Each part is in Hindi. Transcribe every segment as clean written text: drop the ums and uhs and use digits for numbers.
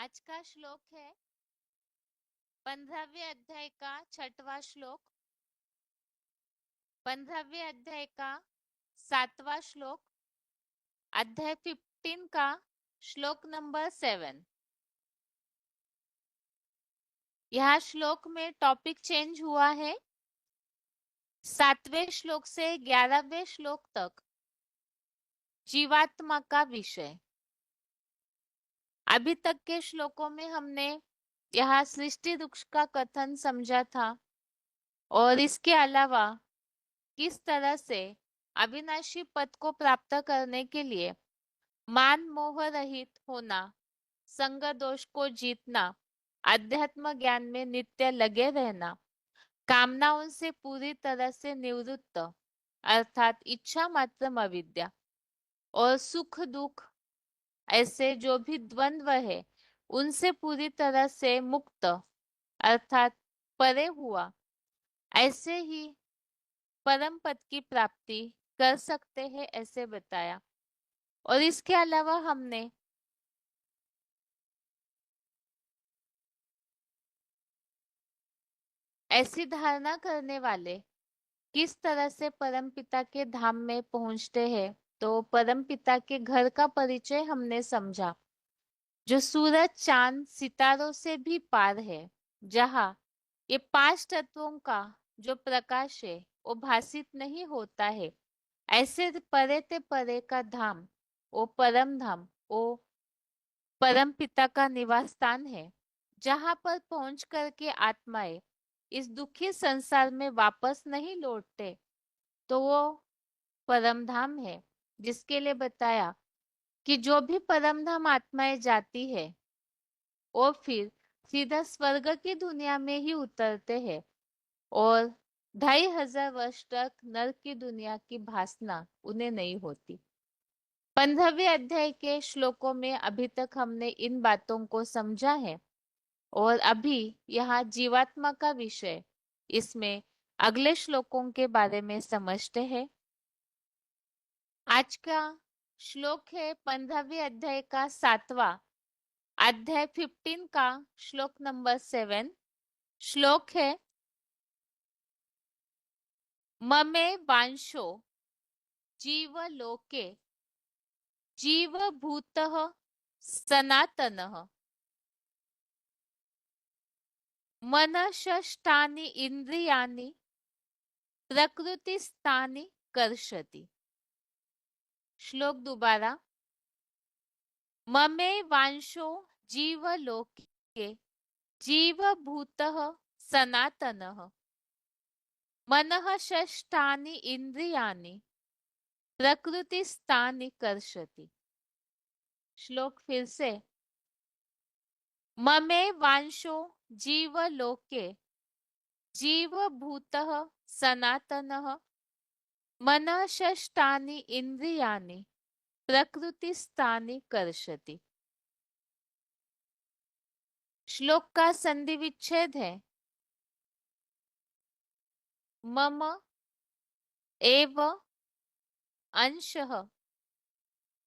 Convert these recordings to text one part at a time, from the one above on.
आज का श्लोक है 15वें अध्याय का 6वां श्लोक। 15वें अध्याय का 7वां श्लोक। अध्याय 15 का श्लोक नंबर 7। यह श्लोक में टॉपिक चेंज हुआ है। 7वें श्लोक से 11वें श्लोक तक जीवात्मा का विषय। अभी तक के श्लोकों में हमने यह सृष्टि वृक्ष का कथन समझा था और इसके अलावा किस तरह से अविनाशी पद को प्राप्त करने के लिए मान मोह रहित होना, संग दोष को जीतना, अध्यात्म ज्ञान में नित्य लगे रहना, कामनाओं से पूरी तरह से निवृत्त अर्थात इच्छा मात्र अविद्या और सुख दुख ऐसे जो भी द्वंद्व है उनसे पूरी तरह से मुक्त अर्थात परे हुआ, ऐसे ही परम पद की प्राप्ति कर सकते हैं ऐसे बताया। और इसके अलावा हमने ऐसी धारणा करने वाले किस तरह से परम पिता के धाम में पहुंचते हैं, तो परम पिता के घर का परिचय हमने समझा, जो सूरज चांद सितारों से भी पार है, जहाँ ये 5 तत्वों का जो प्रकाश है वो भासित नहीं होता है। ऐसे परे ते परे का धाम, वो परम धाम, वो परम पिता का निवास स्थान है, जहां पर पहुंच करके आत्माएं इस दुखी संसार में वापस नहीं लौटते, तो वो परम धाम है। जिसके लिए बताया कि जो भी परम धाम आत्माएं जाती है वो फिर सीधा स्वर्ग की दुनिया में ही उतरते हैं और 2500 वर्ष तक नरक की दुनिया की भासना उन्हें नहीं होती। 15वें अध्याय के श्लोकों में अभी तक हमने इन बातों को समझा है और अभी यहाँ जीवात्मा का विषय, इसमें अगले श्लोकों के बारे में समझते हैं। आज का श्लोक है 15वें अध्याय का 7वां, अध्याय 15 का श्लोक नंबर 7। श्लोक है ममे वांशो जीवलोके जीवभूतः सनातनः मनःषष्ठानि इंद्रियाणि प्रकृतिस्थानि कर्षति। श्लोक दोबारा। ममे वांशो जीवलोके जीवभूतः सनातनः मनःषष्ठानि इंद्रियाणि प्रकृतिस्थानि कर्षति। श्लोक फिर से। ममे वांशो जीवलोके जीवभूतः सनातनः मनःषष्ठानि इंद्रियाणि प्रकृतिस्थानि कर्षति। श्लोक का संधि विच्छेद है मम एव अंशः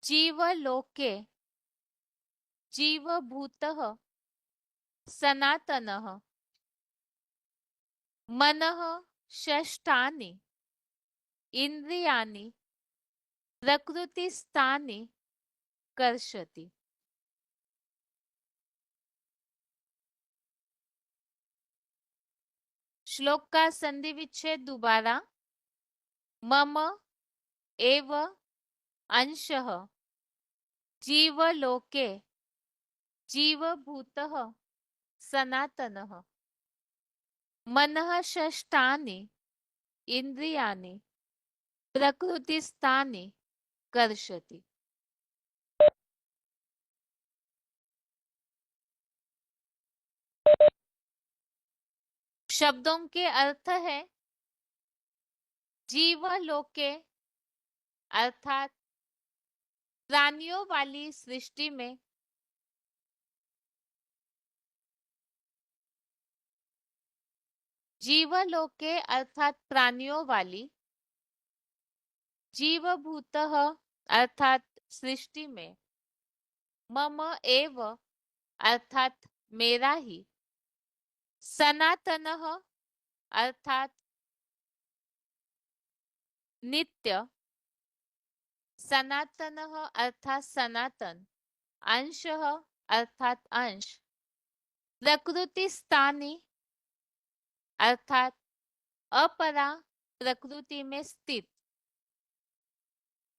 जीवलोके जीवभूतः सनातनः मनः षष्ठानि इंद्रियाणि प्रकृतिस्थानि कर्षति। श्लोक का संधि विच्छेद दोबारा। मम एव अंशः जीवलोके जीवभूतः सनातनः मनः षष्ठानि इंद्रियाणि प्रकृतिस्थानि कर्षति। शब्दों के अर्थ है जीवलोके अर्थात प्राणियों वाली सृष्टि में जीवलोके अर्थात प्राणियों वाली, जीवभूतः अर्थात सृष्टि में, मम एव अर्थात मेरा ही, सनातनः अर्थात नित्य, सनातनः अर्थात सनातन, अंशः अर्थात अंश, प्रकृति स्थानी अर्थात अपरा प्रकृति में स्थित,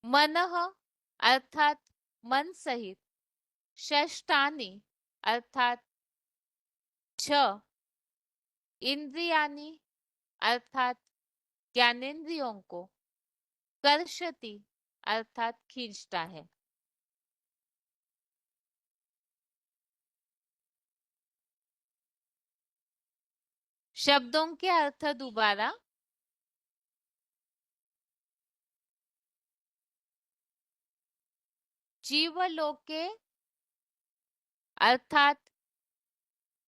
मनः अर्थात मन सहित, षष्ठानि अर्थात छह, इंद्रियानि अर्थात ज्ञानेंद्रियों को, कर्षति अर्थात खींचता है। शब्दों के अर्थ दोबारा। जीवलोके अर्थात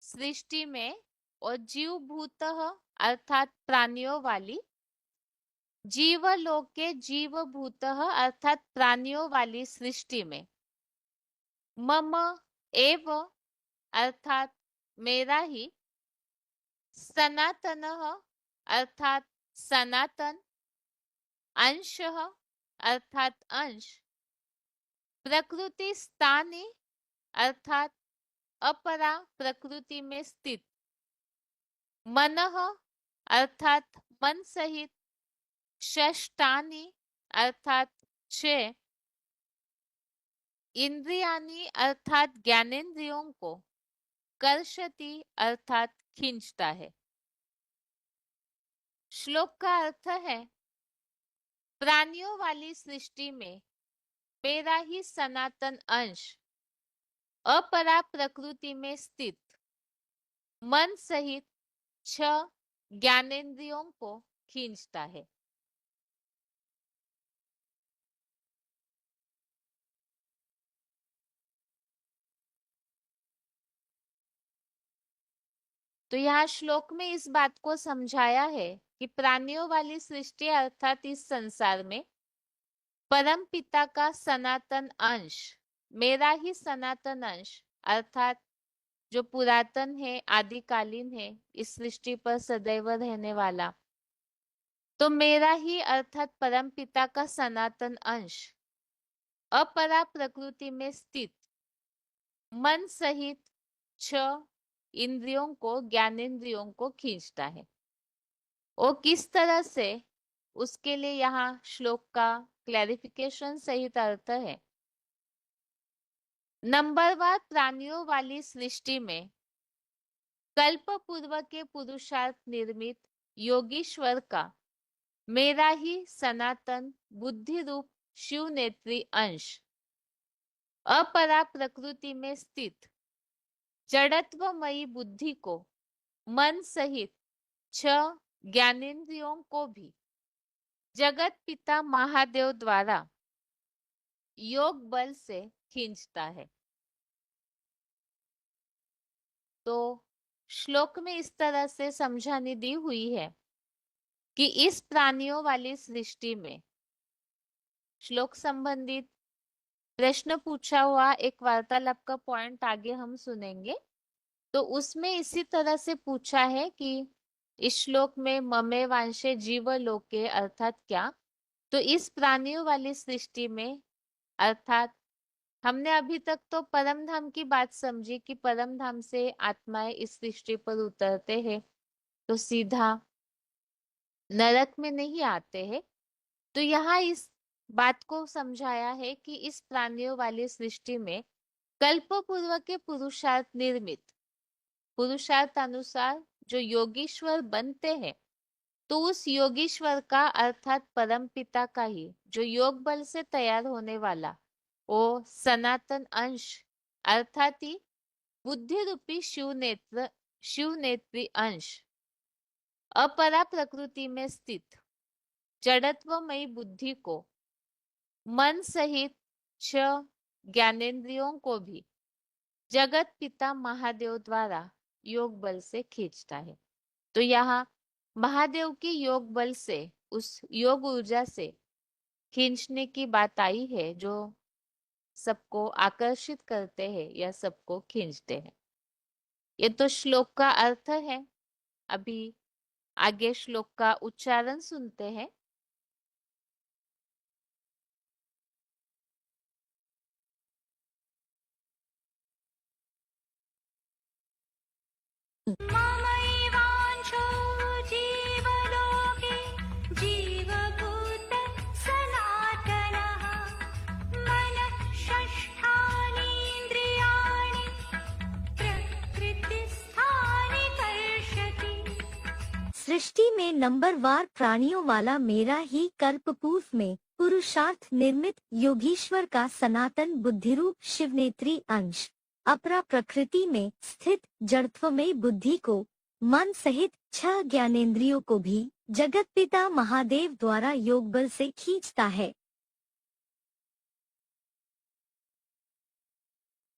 सृष्टि में, और जीवभूतः अर्थात प्राणियों वाली, जीवलोके जीवभूतः अर्थात प्राणियों वाली सृष्टि में, मम एव अर्थात मेरा ही, सनातनः अर्थात सनातन, अंशः अर्थात अंश, प्रकृति स्थानी अर्थात अपरा प्रकृति में स्थित, मनः अर्थात मन सहित, षष्ठानि अर्थात छह, इंद्रियानि अर्थात ज्ञानेंद्रियों को, कर्षति अर्थात खींचता है। श्लोक का अर्थ है, प्राणियों वाली सृष्टि में मेरा ही सनातन अंश अपरा प्रकृति में स्थित मन सहित छह ज्ञानेंद्रियों को खींचता है। तो यहाँ श्लोक में इस बात को समझाया है कि प्राणियों वाली सृष्टि अर्थात इस संसार में परम पिता का सनातन अंश, मेरा ही सनातन अंश अर्थात जो पुरातन है, आदिकालीन है, इस सृष्टि पर सदैव रहने वाला, तो मेरा ही अर्थात परम पिता का सनातन अंश अपरा प्रकृति में स्थित मन सहित छह इंद्रियों को, ज्ञानेंद्रियों को खींचता है। वो किस तरह से, उसके लिए यहाँ श्लोक का क्लैरिफिकेशन सहित अर्थ है। नंबरवार प्राणियों वाली सृष्टि में कल्प पूर्व के पुरुषार्थ निर्मित योगीश्वर का मेरा ही सनातन बुद्धि रूप शिव नेत्री अंश अपरा प्रकृति में स्थित जड़त्वमयी बुद्धि को, मन सहित छह ज्ञानेंद्रियों को भी जगत पिता महादेव द्वारा योग बल से खींचता है। तो श्लोक में इस तरह से समझानी दी हुई है कि इस प्राणियों वाली सृष्टि में, श्लोक संबंधित प्रश्न पूछा हुआ एक वार्तालाप का पॉइंट आगे हम सुनेंगे। तो उसमें इसी तरह से पूछा है कि इस श्लोक में ममे वांशे जीव लोके अर्थात क्या, तो इस प्राणियों वाली सृष्टि में अर्थात हमने अभी तक तो परम धाम की बात समझी कि परम धाम से आत्माएं इस सृष्टि पर उतरते हैं तो सीधा नरक में नहीं आते हैं। तो यहाँ इस बात को समझाया है कि इस प्राणियों वाली सृष्टि में कल्प पूर्व के पुरुषार्थ निर्मित, पुरुषार्थ अनुसार जो योगीश्वर बनते हैं, तो उस योगीश्वर का अर्थात परम पिता का ही जो योग बल से तैयार होने वाला वो सनातन अंश अर्थात ही बुद्धि रूपी शिव नेत्री अंश अपरा प्रकृति में स्थित जड़त्वमयी बुद्धि को, मन सहित छह ज्ञानेंद्रियों को भी जगत पिता महादेव द्वारा योग बल से खींचता है। तो यहाँ महादेव की योग बल से, उस योग ऊर्जा से खींचने की बात आई है जो सबको आकर्षित करते हैं या सबको खींचते हैं। ये तो श्लोक का अर्थ है। अभी आगे श्लोक का उच्चारण सुनते हैं। ममैवांशो जीवलोके जीवभूत सनातनः मनः षष्ठानीन्द्रियाणि प्रकृतिस्थानि कर्षति। सृष्टि में नंबरवार प्राणियों वाला मेरा ही कल्पपूर्व में पुरुषार्थ निर्मित योगीश्वर का सनातन बुद्धिरूप शिवनेत्री अंश अपरा प्रकृति में स्थित जड़त्व में बुद्धि को मन सहित 6 ज्ञानेंद्रियों को भी जगत पिता महादेव द्वारा योग बल से खींचता है।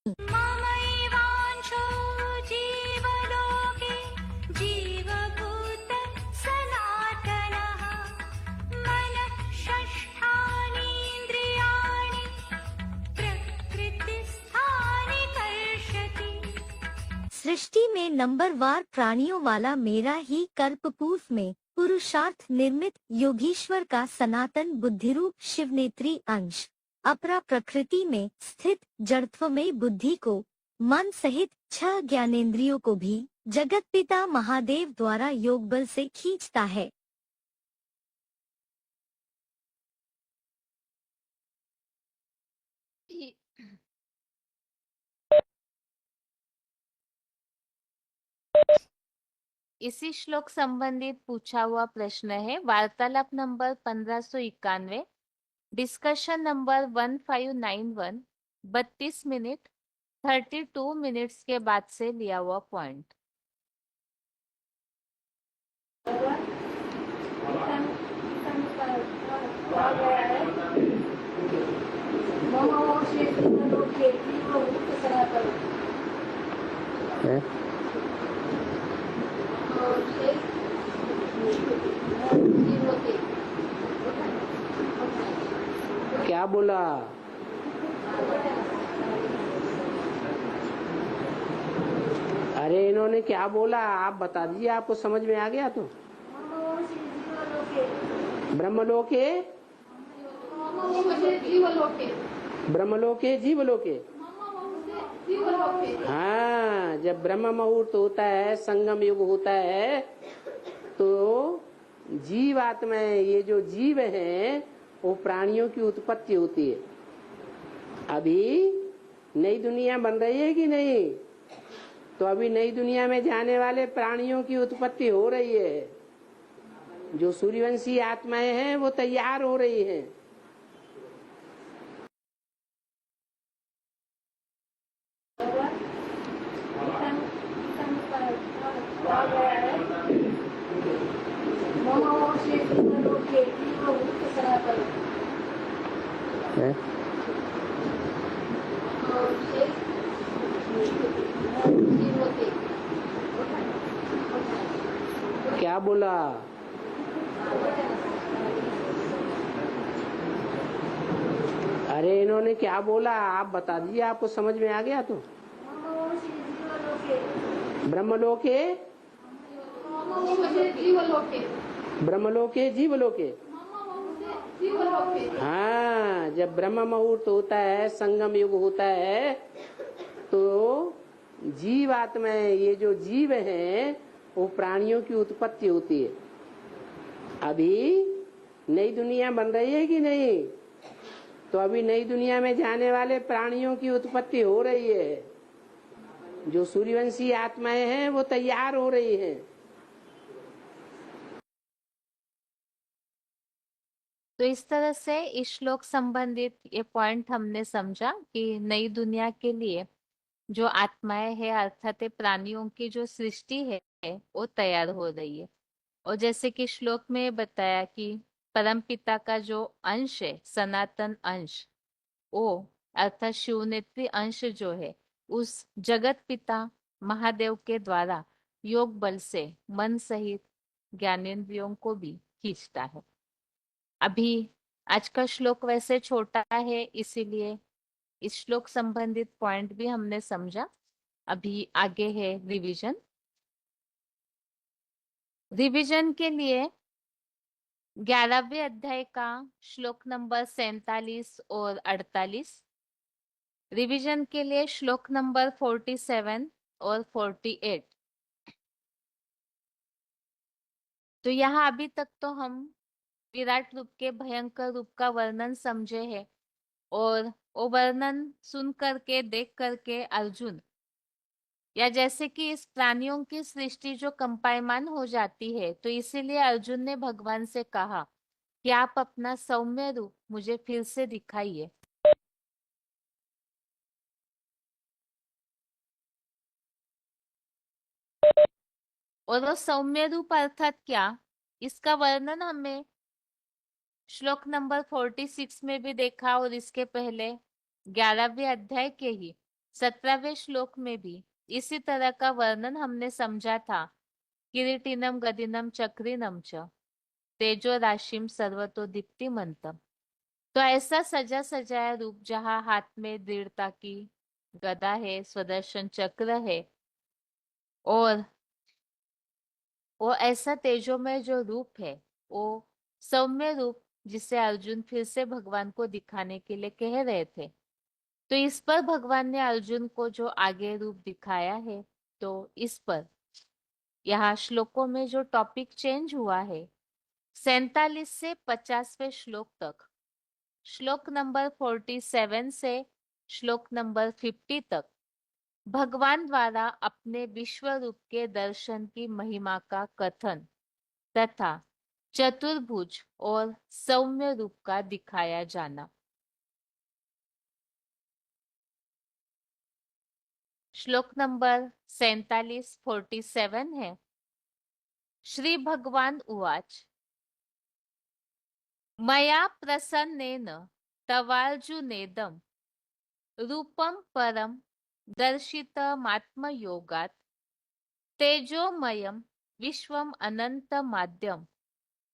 ममैवांशो जीवलोके जीवभूत सनातनः मनः षष्ठानीन्द्रियाणि प्रकृतिस्थानि कर्षति। सृष्टि में नंबरवार प्राणियों वाला मेरा ही कल्पपूर्व में पुरुषार्थ निर्मित योगीश्वर का सनातन बुद्धिरूप शिवनेत्री अंश अपरा प्रकृति में स्थित जड़त्व में बुद्धि को मन सहित 6 ज्ञानेंद्रियों को भी जगत पिता महादेव द्वारा योग बल से खींचता है। इसी श्लोक संबंधित पूछा हुआ प्रश्न है। वार्तालाप number 1591, discussion number 1591, 32 minute 32 minutes के बाद से लिया हुआ पॉइंट। क्या बोला? अरे इन्होंने क्या बोला आप बता दीजिए, आपको समझ में आ गया तो। ब्रह्मलोके ब्रह्मलोके जीवलोके। हाँ, जब ब्रह्म मुहूर्त होता है, संगम युग होता है, तो जीव आत्मा ये जो जीव है वो प्राणियों की उत्पत्ति होती है। अभी नई दुनिया बन रही है कि नहीं? तो अभी नई दुनिया में जाने वाले प्राणियों की उत्पत्ति हो रही है। जो सूर्यवंशी आत्माएं हैं वो तैयार हो रही हैं। क्या बोला? अरे इन्होंने क्या बोला आप बता दीजिए, आपको समझ में आ गया तो। ब्रह्मलोके ब्रह्मलोके जीवलोके। हाँ, जब ब्रह्म मुहूर्त होता है, संगम युग होता है, तो जीव आत्मा ये जो जीव है वो प्राणियों की उत्पत्ति होती है। अभी नई दुनिया बन रही है कि नहीं? तो अभी नई दुनिया में जाने वाले प्राणियों की उत्पत्ति हो रही है। जो सूर्यवंशी आत्माएं हैं वो तैयार हो रही हैं। तो इस तरह से इस श्लोक संबंधित ये पॉइंट हमने समझा कि नई दुनिया के लिए जो आत्माएं है अर्थात प्राणियों की जो सृष्टि है वो तैयार हो रही है। और जैसे कि श्लोक में बताया कि परम पिता का जो अंश है, सनातन अंश, वो अर्थात शिवनेत्री अंश जो है, उस जगत पिता महादेव के द्वारा योग बल से मन सहित ज्ञानेंद्रियों को भी खींचता है। अभी आज का श्लोक वैसे छोटा है, इसीलिए इस श्लोक संबंधित पॉइंट भी हमने समझा। अभी आगे है रिवीजन। रिवीजन के लिए 11वें अध्याय का श्लोक नंबर 47 और 48, रिवीजन के लिए श्लोक नंबर 47 और 48। तो यहाँ अभी तक तो हम विराट रूप के भयंकर रूप का वर्णन समझे है, और वो वर्णन सुन करके देख करके अर्जुन, या जैसे कि इस प्राणियों की सृष्टि जो कंपायमान हो जाती है, तो इसीलिए अर्जुन ने भगवान से कहा कि आप अपना सौम्य रूप मुझे फिर से दिखाइए। और वो सौम्य रूप अर्थात क्या, इसका वर्णन हमें श्लोक नंबर 46 में भी देखा, और इसके पहले 11वें अध्याय के ही 17वें श्लोक में भी इसी तरह का वर्णन हमने समझा था। किरीटिनम गदिनम चक्रिनम च तेजो राशिम सर्वतो दीप्तिमंतम। तो ऐसा सजा सजाया रूप, जहाँ हाथ में दृढ़ता की गदा है, स्वदर्शन चक्र है, और वो ऐसा तेजोमय जो रूप है, वो सौम्य रूप, जिसे अर्जुन फिर से भगवान को दिखाने के लिए कह रहे थे। तो इस पर भगवान ने अर्जुन को जो आगे रूप दिखाया है, तो इस पर यहाँ श्लोकों में जो टॉपिक चेंज हुआ है, 47 से 50वें श्लोक तक, श्लोक नंबर 47 से श्लोक नंबर 50 तक भगवान द्वारा अपने विश्व रूप के दर्शन की महिमा का कथन तथा चतुर्भुज और सौम्य रूप का दिखाया जाना। श्लोक नंबर 47 है। श्री भगवान उवाच मया प्रसन्नेन तवार्जुनेदं रूपं परं दर्शितमात्मयोगात् तेजोमयं विश्वम् अनन्तमाद्यं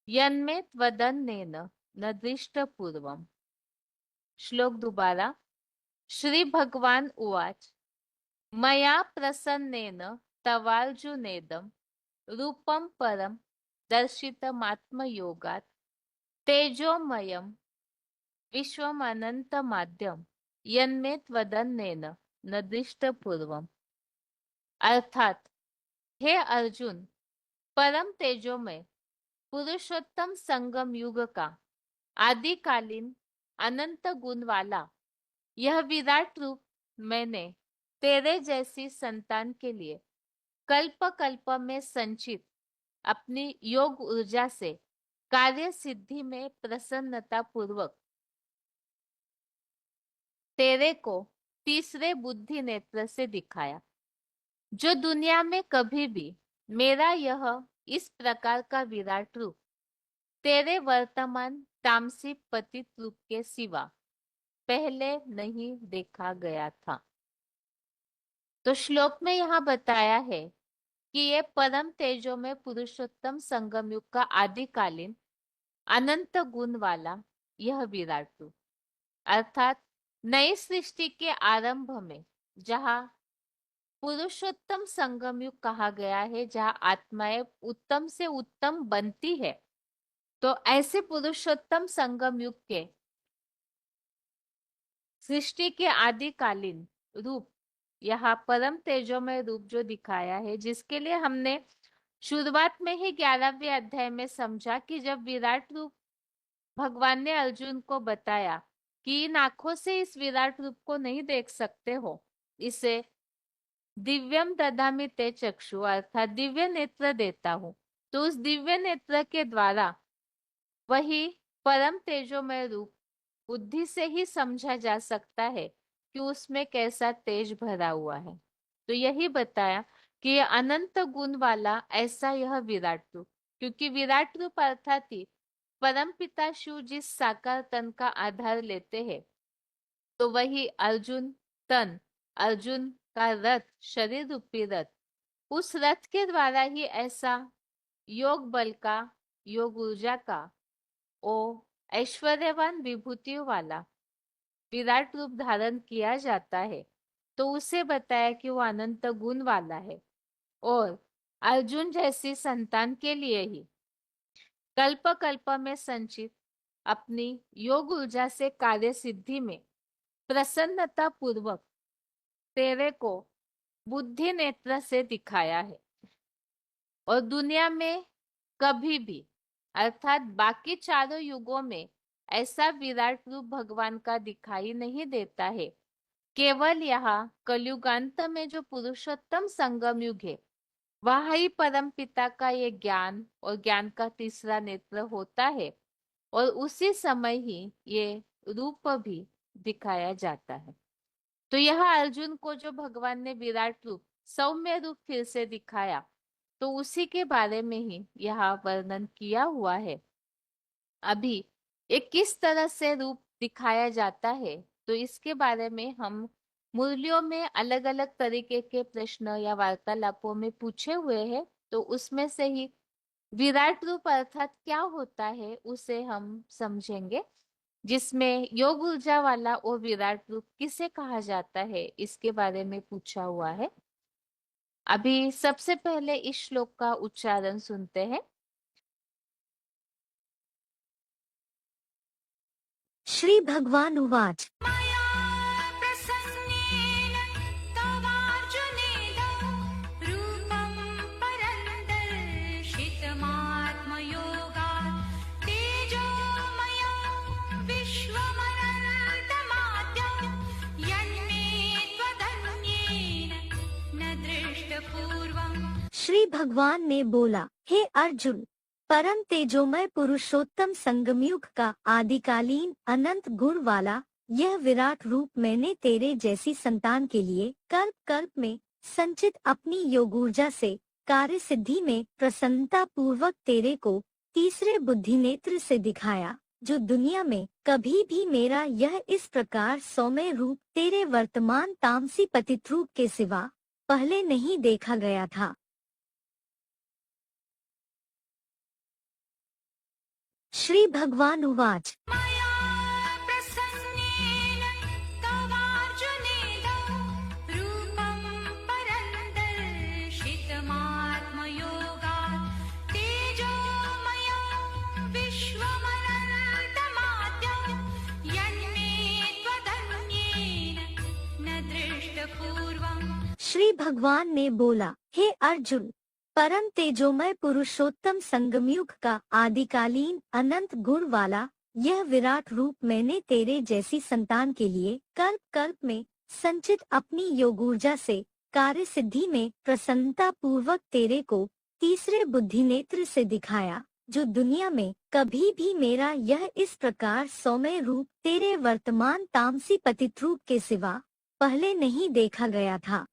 यन्मे त्वदन्येन न दृष्टपूर्वम्। श्लोक दोबारा। श्री भगवान उवाच मया प्रसन्नेन तवार्जुनेदं रूपं परं दर्शितमात्मयोगात् तेजोमयं विश्वमनंतमाद्यम यन्मे त्वदन्येन न दृष्टपूर्वम्। अर्थात, हे अर्जुन, परम तेजोमय पुरुषोत्तम संगम युग का आदिकालीन अनंत गुण वाला यह विराट रूप मैंने तेरे जैसी संतान के लिए कल्प कल्प में संचित अपनी योग ऊर्जा से कार्य सिद्धि में प्रसन्नता पूर्वक तेरे को तीसरे बुद्धि नेत्र से दिखाया, जो दुनिया में कभी भी मेरा यह इस प्रकार का विराट रूप तेरे वर्तमान तामसिक पतित रूप के सिवा पहले नहीं देखा गया था। तो श्लोक में यहाँ बताया है कि ये परम तेजो में पुरुषोत्तम संगम युग का आदिकालीन अनंत गुण वाला यह विराट रूप, अर्थात नई सृष्टि के आरंभ में जहाँ पुरुषोत्तम संगम युग कहा गया है, जहाँ आत्माएं उत्तम से उत्तम बनती है, तो ऐसे पुरुषोत्तम संगम युग के सृष्टि के आदिकालीन रूप, यहाँ परम तेजोमय रूप जो दिखाया है, जिसके लिए हमने शुरुआत में ही 11वें अध्याय में समझा कि जब विराट रूप भगवान ने अर्जुन को बताया कि इन आंखों से इस विराट रूप को नहीं देख सकते हो, इसे दिव्यम ददामि ते चक्षु, अर्थात दिव्य नेत्र देता हूं, तो उस दिव्य नेत्र के द्वारा वही परम तेजोमय रूप बुद्धि से ही समझा जा सकता है कि उसमें कैसा तेज भरा हुआ है। तो यही बताया कि ये अनंत गुण वाला ऐसा यह विराट रूप, क्योंकि विराट रूप अर्थात ही परम पिता शिव जिस साकार तन का आधार लेते हैं, तो वही अर्जुन तन, अर्जुन का रथ, शरीर रूपी रथ, उस रथ के द्वारा ही ऐसा योग बल का, योग ऊर्जा का, ओ ऐश्वर्यवान विभूतियों वाला विराट रूप धारण किया जाता है तो उसे बताया कि वो अनंत गुण वाला है और अर्जुन जैसी संतान के लिए ही कल्प कल्प में संचित अपनी योग ऊर्जा से कार्य सिद्धि में प्रसन्नता पूर्वक तेरे को बुद्धि नेत्र से दिखाया है और दुनिया में कभी भी अर्थात बाकी चारों युगों में ऐसा विराट रूप भगवान का दिखाई नहीं देता है। केवल यहाँ कलयुगांत में जो पुरुषोत्तम संगम युग है वहां ही परम पिता का ये ज्ञान और ज्ञान का तीसरा नेत्र होता है और उसी समय ही ये रूप भी दिखाया जाता है। तो यह अर्जुन को जो भगवान ने विराट रूप सौम्य रूप फिर से दिखाया तो उसी के बारे में ही यहाँ वर्णन किया हुआ है। अभी ये किस तरह से रूप दिखाया जाता है तो इसके बारे में हम मुरलियों में अलग अलग तरीके के प्रश्न या वार्तालापों में पूछे हुए हैं तो उसमें से ही विराट रूप अर्थात क्या होता है उसे हम समझेंगे, जिसमें योग ऊर्जा वाला और विराट रूप किसे कहा जाता है इसके बारे में पूछा हुआ है। अभी सबसे पहले इस श्लोक का उच्चारण सुनते हैं। श्री भगवान उवाच श्री भगवान ने बोला, हे अर्जुन, परम तेजोमय पुरुषोत्तम संगमयुग का आदिकालीन अनंत गुण वाला यह विराट रूप मैंने तेरे जैसी संतान के लिए कल्प कल्प में संचित अपनी योग ऊर्जा से कार्य सिद्धि में प्रसन्नता पूर्वक तेरे को तीसरे बुद्धि नेत्र से दिखाया, जो दुनिया में कभी भी मेरा यह इस प्रकार सौम्य रूप तेरे वर्तमान तामसी पतित रूप के सिवा पहले नहीं देखा गया था। श्री भगवान उवाच श्री भगवान ने बोला, हे अर्जुन, परम तेजोमय पुरुषोत्तम संगमयुग का आदिकालीन अनंत गुण वाला यह विराट रूप मैंने तेरे जैसी संतान के लिए कल्प कल्प में संचित अपनी योग ऊर्जा से कार्य सिद्धि में प्रसन्नता पूर्वक तेरे को तीसरे बुद्धि नेत्र से दिखाया, जो दुनिया में कभी भी मेरा यह इस प्रकार सौम्य रूप तेरे वर्तमान तामसी पतित रूप के सिवा पहले नहीं देखा गया था।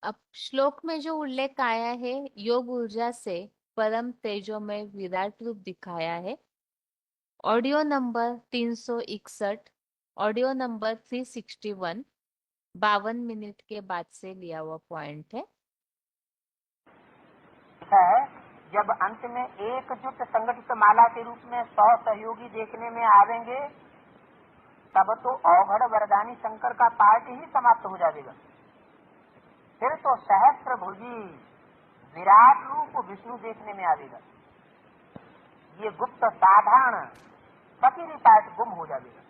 अब श्लोक में जो उल्लेख आया है योग ऊर्जा से परम तेजोमय विराट रूप दिखाया है, audio number 361, audio number 361, 52 minute के बाद से लिया हुआ पॉइंट है। जब अंत में एकजुट संगठित माला के रूप में 100 सहयोगी देखने में आवेंगे तब तो औघड़ वरदानी शंकर का पार्ट ही समाप्त हो जाएगा। फिर तो सहस्त्र भुजी विराट रूप विष्णु देखने में आवेगा। ये गुप्त साधारण फकीरी पार्ट गुम हो जाएगा।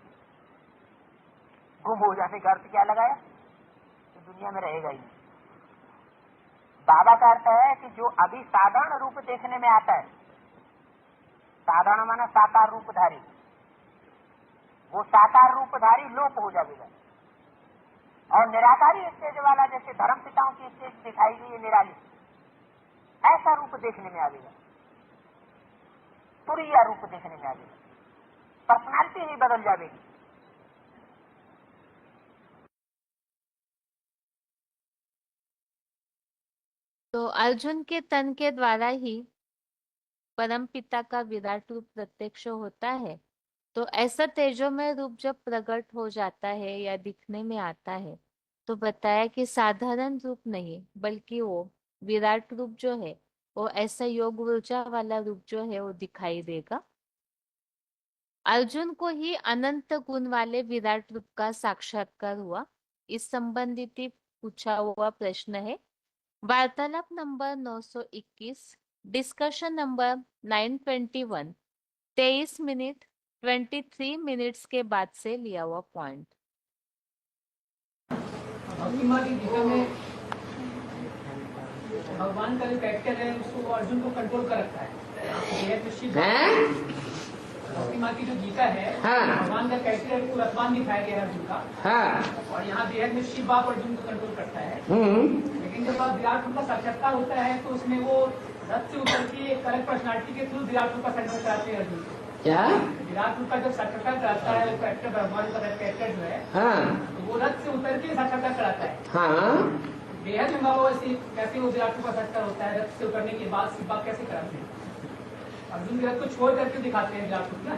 गुम हो जाने का अर्थ क्या लगाया? तो दुनिया में रहेगा ही नहीं। बाबा का अर्थ है कि जो अभी साधारण रूप देखने में आता है, साधारण माना साकार रूपधारी, वो साकार रूपधारी लोप हो जाएगा और निराकारी स्टेज वाला जैसे धर्म पिताओं की स्टेज दिखाई गई है निराली, ऐसा रूप देखने में आएगा। तुरीय रूप देखने में आएगा, पर्सनालिटी ही बदल जाएगी। तो अर्जुन के तन के द्वारा ही परम पिता का विराट रूप प्रत्यक्ष होता है। तो ऐसा तेजोमय रूप जब प्रकट हो जाता है या दिखने में आता है तो बताया कि साधारण रूप नहीं बल्कि वो विराट रूप जो है वो ऐसा योग ऊर्जा वाला रूप जो है वो दिखाई देगा। अर्जुन को ही अनंत गुण वाले विराट रूप का साक्षात्कार हुआ। इस संबंधित ही पूछा हुआ प्रश्न है। वार्तालाप number 921, discussion number 921, 23 minute 23 minutes के बाद से लिया हुआ पॉइंट। भगवान का जो कैरेक्टर है उसको अर्जुन को कंट्रोल कर रखा है। भक्ति माँ की जो गीता है, हाँ। भगवान का कैरेक्टर को रथवान दिखाया गया है अर्जुन का। हाँ। और यहाँ बेहद में शिव बाप अर्जुन को कंट्रोल करता है। लेकिन जब विराट रूप का साक्षात्कार होता है तो उसमें वो रथ से उतर के करेक्ट पर्सनालिटी के थ्रू विराट रूप का साक्षात्कार कराते हैं अर्जुन को। क्या? विराट रूप का जब साक्षात्कार कराता है कैरेक्टर, भगवान का कैरेक्टर जो है, हाँ। तो वो रथ से उतर के साक्षात्कार कराता है। हाँ। बेहद में बाबा वैसे कैसे वो विराट रूप का साक्षात्कार होता है, रथ से उतरने के बाद शिव बाप कैसे कराते हैं? अर्जुन के रथ को छोड़ करके दिखाते हैं विराट रूप ना।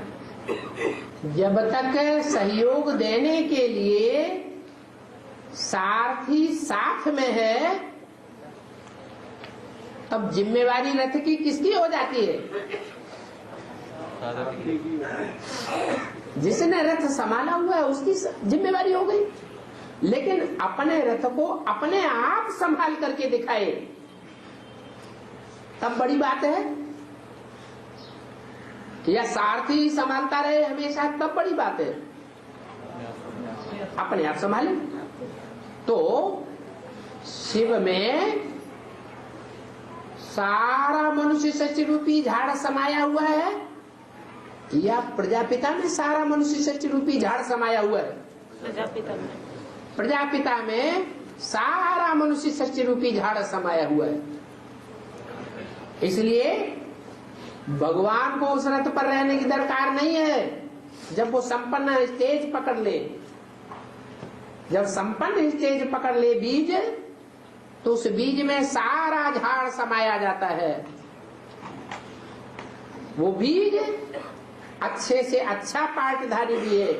जब तक सहयोग देने के लिए सारथी साथ में है तब जिम्मेवारी रथ की किसकी हो जाती है? जिसने रथ संभाला हुआ है उसकी जिम्मेवारी हो गई। लेकिन अपने रथ को अपने आप संभाल करके दिखाए तब बड़ी बात है। या सारथी संभालता रहे हमेशा तब बड़ी बात है। अपने आप संभाले। तो शिव में सारा मनुष्य सच रूपी झाड़ समाया हुआ है या प्रजापिता में सारा मनुष्य सच रूपी झाड़ समाया हुआ है? प्रजापिता में सारा मनुष्य सच रूपी झाड़ समाया हुआ है। इसलिए भगवान को उस रथ पर रहने की दरकार नहीं है। जब वो संपन्न स्टेज पकड़ ले, जब संपन्न स्टेज पकड़ ले बीज, तो उस बीज में सारा झाड़ समाया जाता है। वो बीज अच्छे से अच्छा पार्टधारी भी है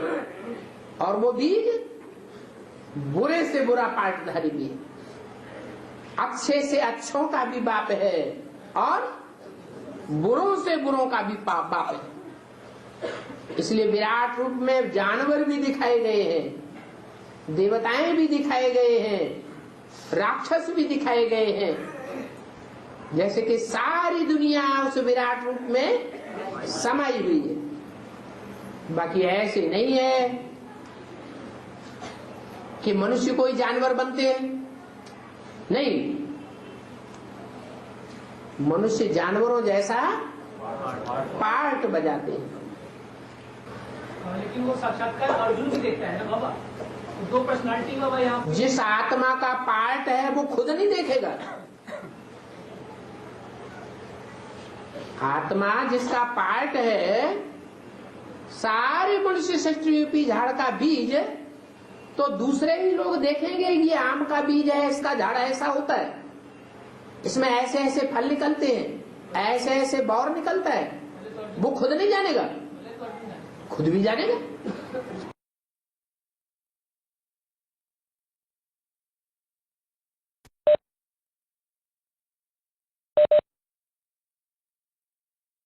और वो बीज बुरे से बुरा पार्टधारी भी है। अच्छे से अच्छों का भी बाप है और बुरों से बुरों का भी बाप है। इसलिए विराट रूप में जानवर भी दिखाए गए हैं, देवताएं भी दिखाए गए हैं, राक्षस भी दिखाए गए हैं। जैसे कि सारी दुनिया उस विराट रूप में समाई हुई है। बाकी ऐसे नहीं है कि मनुष्य कोई जानवर बनते हैं। नहीं, मनुष्य जानवरों जैसा पार्ट बजाते हैं। लेकिन वो साक्षात्कार अर्जुन भी देखता है ना बाबा। दो पर्सनालिटी बाबा यहाँ। जिस आत्मा का पार्ट है वो खुद नहीं देखेगा। आत्मा जिसका पार्ट है, सारे मनुष्य सृष्टि झाड़ का बीज, तो दूसरे ही लोग देखेंगे ये आम का बीज है, इसका झाड़ ऐसा होता है, इसमें ऐसे ऐसे फल निकलते हैं, ऐसे ऐसे बौर निकलता है। वो खुद नहीं जानेगा, खुद भी जानेगा।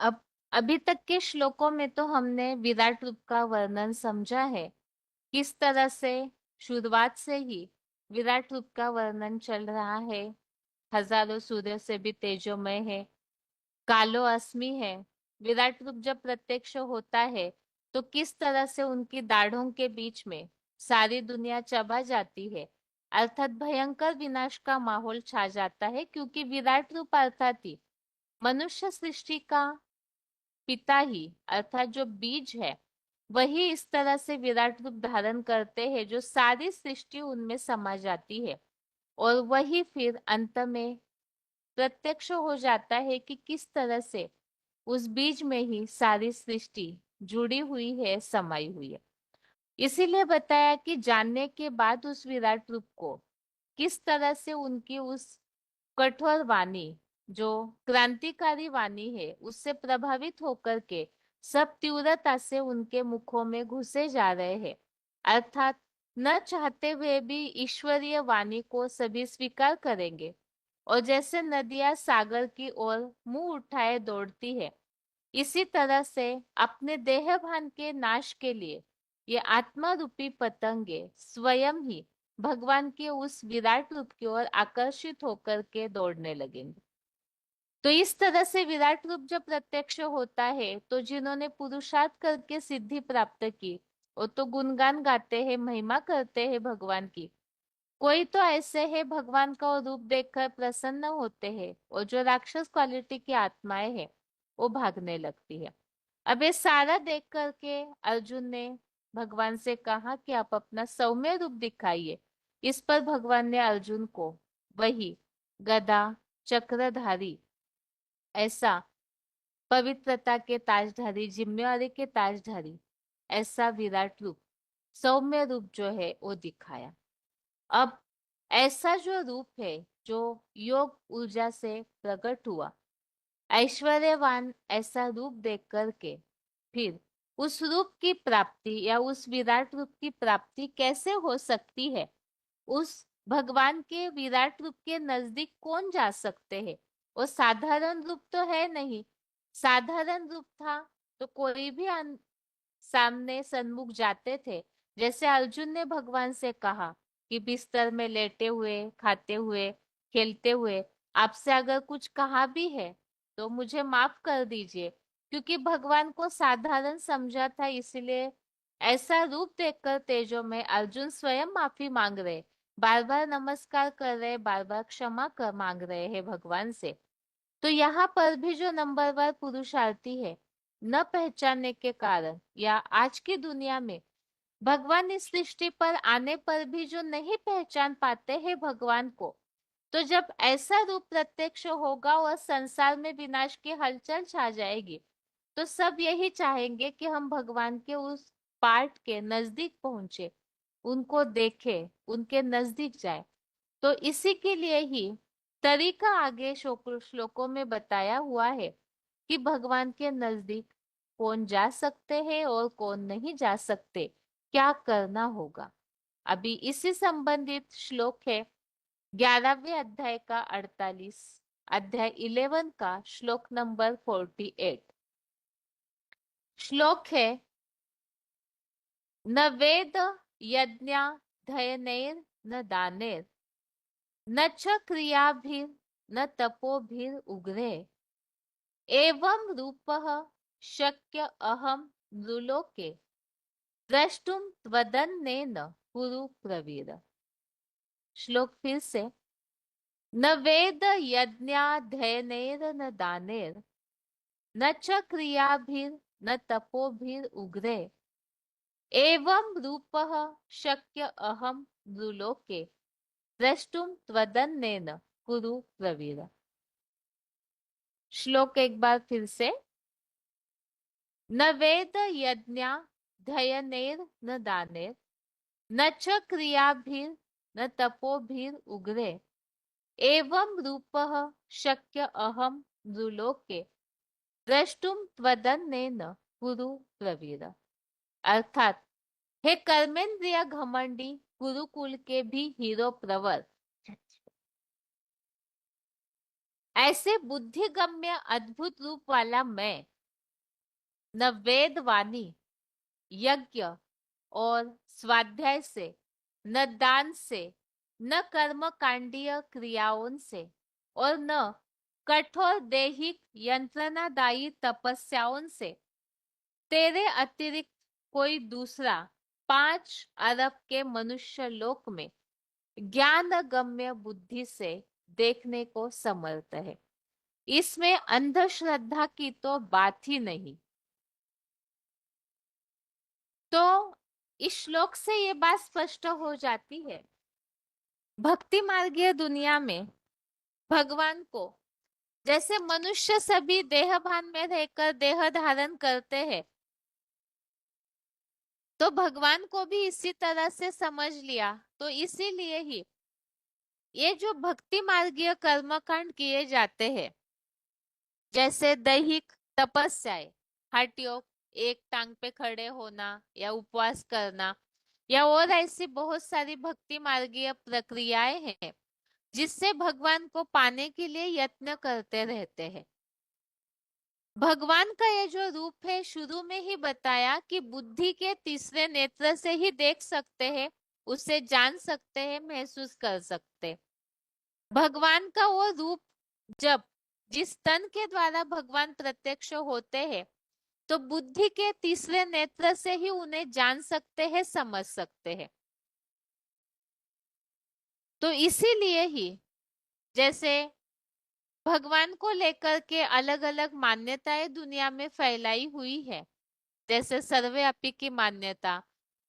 अब अभी तक के श्लोकों में तो हमने विराट रूप का वर्णन समझा है। किस तरह से शुरुआत से ही विराट रूप का वर्णन चल रहा है। हजारों सूर्य से भी तेजोमय है, कालो अस्मि है। विराट रूप जब प्रत्यक्ष होता है तो किस तरह से उनकी दाढ़ों के बीच में सारी दुनिया चबा जाती है, अर्थात भयंकर विनाश का माहौल छा जाता है। क्योंकि विराट रूप अर्थात ही मनुष्य सृष्टि का पिता ही, अर्थात जो बीज है, वही इस तरह से विराट रूप धारण करते हैं जो सारी सृष्टि उनमें समा जाती है। और वही फिर अंत में प्रत्यक्ष हो जाता है कि किस तरह से उस बीज में ही सारी सृष्टि जुड़ी हुई है, समाई हुई है। इसीलिए बताया कि जानने के बाद उस विराट रूप को किस तरह से उनकी उस कठोर वाणी, जो क्रांतिकारी वाणी है, उससे प्रभावित होकर के सब तीव्रता से उनके मुखों में घुसे जा रहे हैं। अर्थात न चाहते हुए भी ईश्वरीय वाणी को सभी स्वीकार करेंगे और जैसे नदियां सागर की ओर मुंह उठाए दौड़ती है, इसी तरह से अपने देह भान के नाश के लिए ये आत्मा रूपी पतंगे स्वयं ही भगवान के उस विराट रूप की ओर आकर्षित होकर के दौड़ने लगेंगे। तो इस तरह से विराट रूप जब प्रत्यक्ष होता है तो जिन्होंने पुरुषार्थ करके सिद्धि प्राप्त की वो तो गुणगान गाते हैं, महिमा करते हैं भगवान की। कोई तो ऐसे है भगवान का वो रूप देखकर प्रसन्न होते हैं, और जो राक्षस क्वालिटी की आत्माएं हैं वो भागने लगती है। अब ये सारा देख करके अर्जुन ने भगवान से कहा कि आप अपना सौम्य रूप दिखाइए। इस पर भगवान ने अर्जुन को वही गदा चक्रधारी, ऐसा पवित्रता के ताजधारी, जिम्मेवारी के ताजधारी, ऐसा विराट रूप, सौम्य रूप जो है वो दिखाया। अब ऐसा जो रूप है जो योग ऊर्जा से प्रकट हुआ, ऐश्वर्यवान ऐसा रूप देख करके फिर उस रूप की प्राप्ति या उस विराट रूप की प्राप्ति कैसे हो सकती है? उस भगवान के विराट रूप के नजदीक कौन जा सकते हैं? वो साधारण रूप तो है नहीं। साधारण रूप था तो कोई भी सामने सन्मुख जाते थे। जैसे अर्जुन ने भगवान से कहा कि बिस्तर में लेटे हुए, खाते हुए, खेलते हुए आपसे अगर कुछ कहा भी है तो मुझे माफ कर दीजिए, क्योंकि भगवान को साधारण समझा था। इसलिए ऐसा रूप देखकर तेजो में अर्जुन स्वयं माफी मांग रहे, बार बार नमस्कार कर रहे, बार बार क्षमा कर मांग रहे हैं भगवान से। तो यहाँ पर भी जो नंबरवार पुरुषार्थी है, न पहचानने के कारण या आज की दुनिया में भगवान इस सृष्टि पर आने पर भी जो नहीं पहचान पाते हैं भगवान को, तो जब ऐसा रूप प्रत्यक्ष होगा और संसार में विनाश की हलचल छा जाएगी, तो सब यही चाहेंगे कि हम भगवान के उस पार्ट के नजदीक पहुंचे, उनको देखें, उनके नजदीक जाए। तो इसी के लिए ही तरीका आगे श्लोकों में बताया हुआ है कि भगवान के नजदीक कौन जा सकते हैं और कौन नहीं जा सकते, क्या करना होगा। अभी इसी संबंधित श्लोक है 11वें अध्याय का 48, अध्याय 11 का श्लोक नंबर 48। श्लोक है न वेद यज्ञाध्ययनैर न दानेर न च क्रियाभिर न तपोभिर उग्रे एवं रूपः शक्य अहम नृलोके द्रष्टुम त्वदन्येन कुरु प्रवीर। श्लोक फिर से न वेद यज्ञाध्ययनैर न दानेर न च क्रियाभिर न तपोभिर उग्रे एवं रूपः शक्य अहम नृलोके द्रष्टुम त्वदन्येन कुरु प्रवीर। श्लोक एक बार फिर से न वेद यज्ञाध्ययनैर न दानेर न च क्रियाभिर न तपोभिर उग्रे एवं रूपः शक्य अहम नृलोके द्रष्टुम त्वदन्येन कुरु प्रवीर। अर्थात हे कर्मेंद्रिय घमंडी गुरुकुल के भी हीरो प्रवर, ऐसे बुद्धिगम्य अद्भुत रूप वाला मैं न वेद वाणी, यज्ञ और स्वाध्याय से, न दान से, न कर्म कांडीय क्रियाओं से और न कठोर दैहिक यंत्रणादायी तपस्याओं से तेरे अतिरिक्त कोई दूसरा 5 अरब के मनुष्य लोक में ज्ञान गम्य बुद्धि से देखने को समर्थ है। इसमें अंधश्रद्धा की तो बात ही नहीं। तो इस श्लोक से ये बात स्पष्ट हो जाती है, भक्ति मार्गीय दुनिया में भगवान को जैसे मनुष्य सभी देह भान में रहकर देह धारण करते हैं, तो भगवान को भी इसी तरह से समझ लिया। तो इसीलिए ही ये जो भक्ति मार्गीय कर्मकांड किए जाते हैं, जैसे दैहिक तपस्याएं, हठ योग, एक टांग पे खड़े होना या उपवास करना, या और ऐसी बहुत सारी भक्ति मार्गीय प्रक्रियाएं हैं, जिससे भगवान को पाने के लिए यत्न करते रहते हैं। भगवान का ये जो रूप है, शुरू में ही बताया कि बुद्धि के तीसरे नेत्र से ही देख सकते हैं, उसे जान सकते हैं, महसूस कर सकते हैं। भगवान का वो रूप जब जिस तन के द्वारा भगवान प्रत्यक्ष होते हैं, तो बुद्धि के तीसरे नेत्र से ही उन्हें जान सकते हैं, समझ सकते हैं। तो इसीलिए ही जैसे भगवान को लेकर के अलग अलग मान्यताएं दुनिया में फैलाई हुई है, जैसे सर्वव्यापी की मान्यता,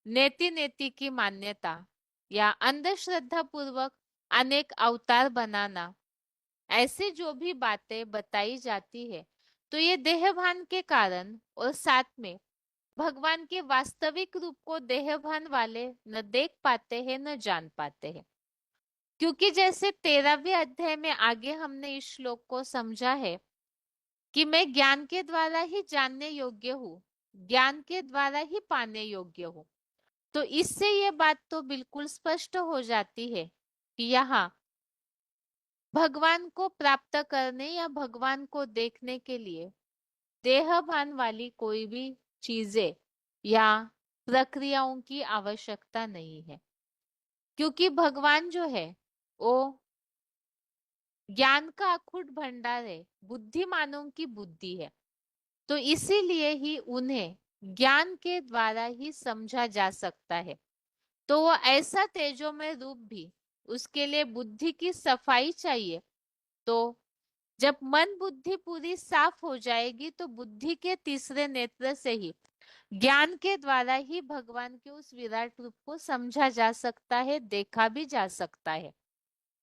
नेति नेति की मान्यता, या अंधश्रद्धा पूर्वक अनेक अवतार बनाना, ऐसे जो भी बातें बताई जाती है, तो ये देहभान के कारण और साथ में भगवान के वास्तविक रूप को देहभान वाले न देख पाते हैं, न जान पाते हैं। क्योंकि जैसे 13वें अध्याय में आगे हमने इस श्लोक को समझा है कि मैं ज्ञान के द्वारा ही जानने योग्य हूँ, ज्ञान के द्वारा ही पाने योग्य हूँ। तो इससे ये बात तो बिल्कुल स्पष्ट हो जाती है कि यहाँ भगवान को प्राप्त करने या भगवान को देखने के लिए देहभान वाली कोई भी चीजें या प्रक्रियाओं की आवश्यकता नहीं है, क्योंकि भगवान जो है वो ज्ञान का अखुट भंडार है, बुद्धिमानों की बुद्धि है। तो इसीलिए ही उन्हें ज्ञान के द्वारा ही समझा जा सकता है। तो वो ऐसा तेजोमय रूप भी, उसके लिए बुद्धि की सफाई चाहिए। तो जब मन बुद्धि पूरी साफ हो जाएगी, तो बुद्धि के तीसरे नेत्र से ही, ज्ञान के द्वारा ही भगवान के उस विराट रूप को समझा जा सकता है, देखा भी जा सकता है।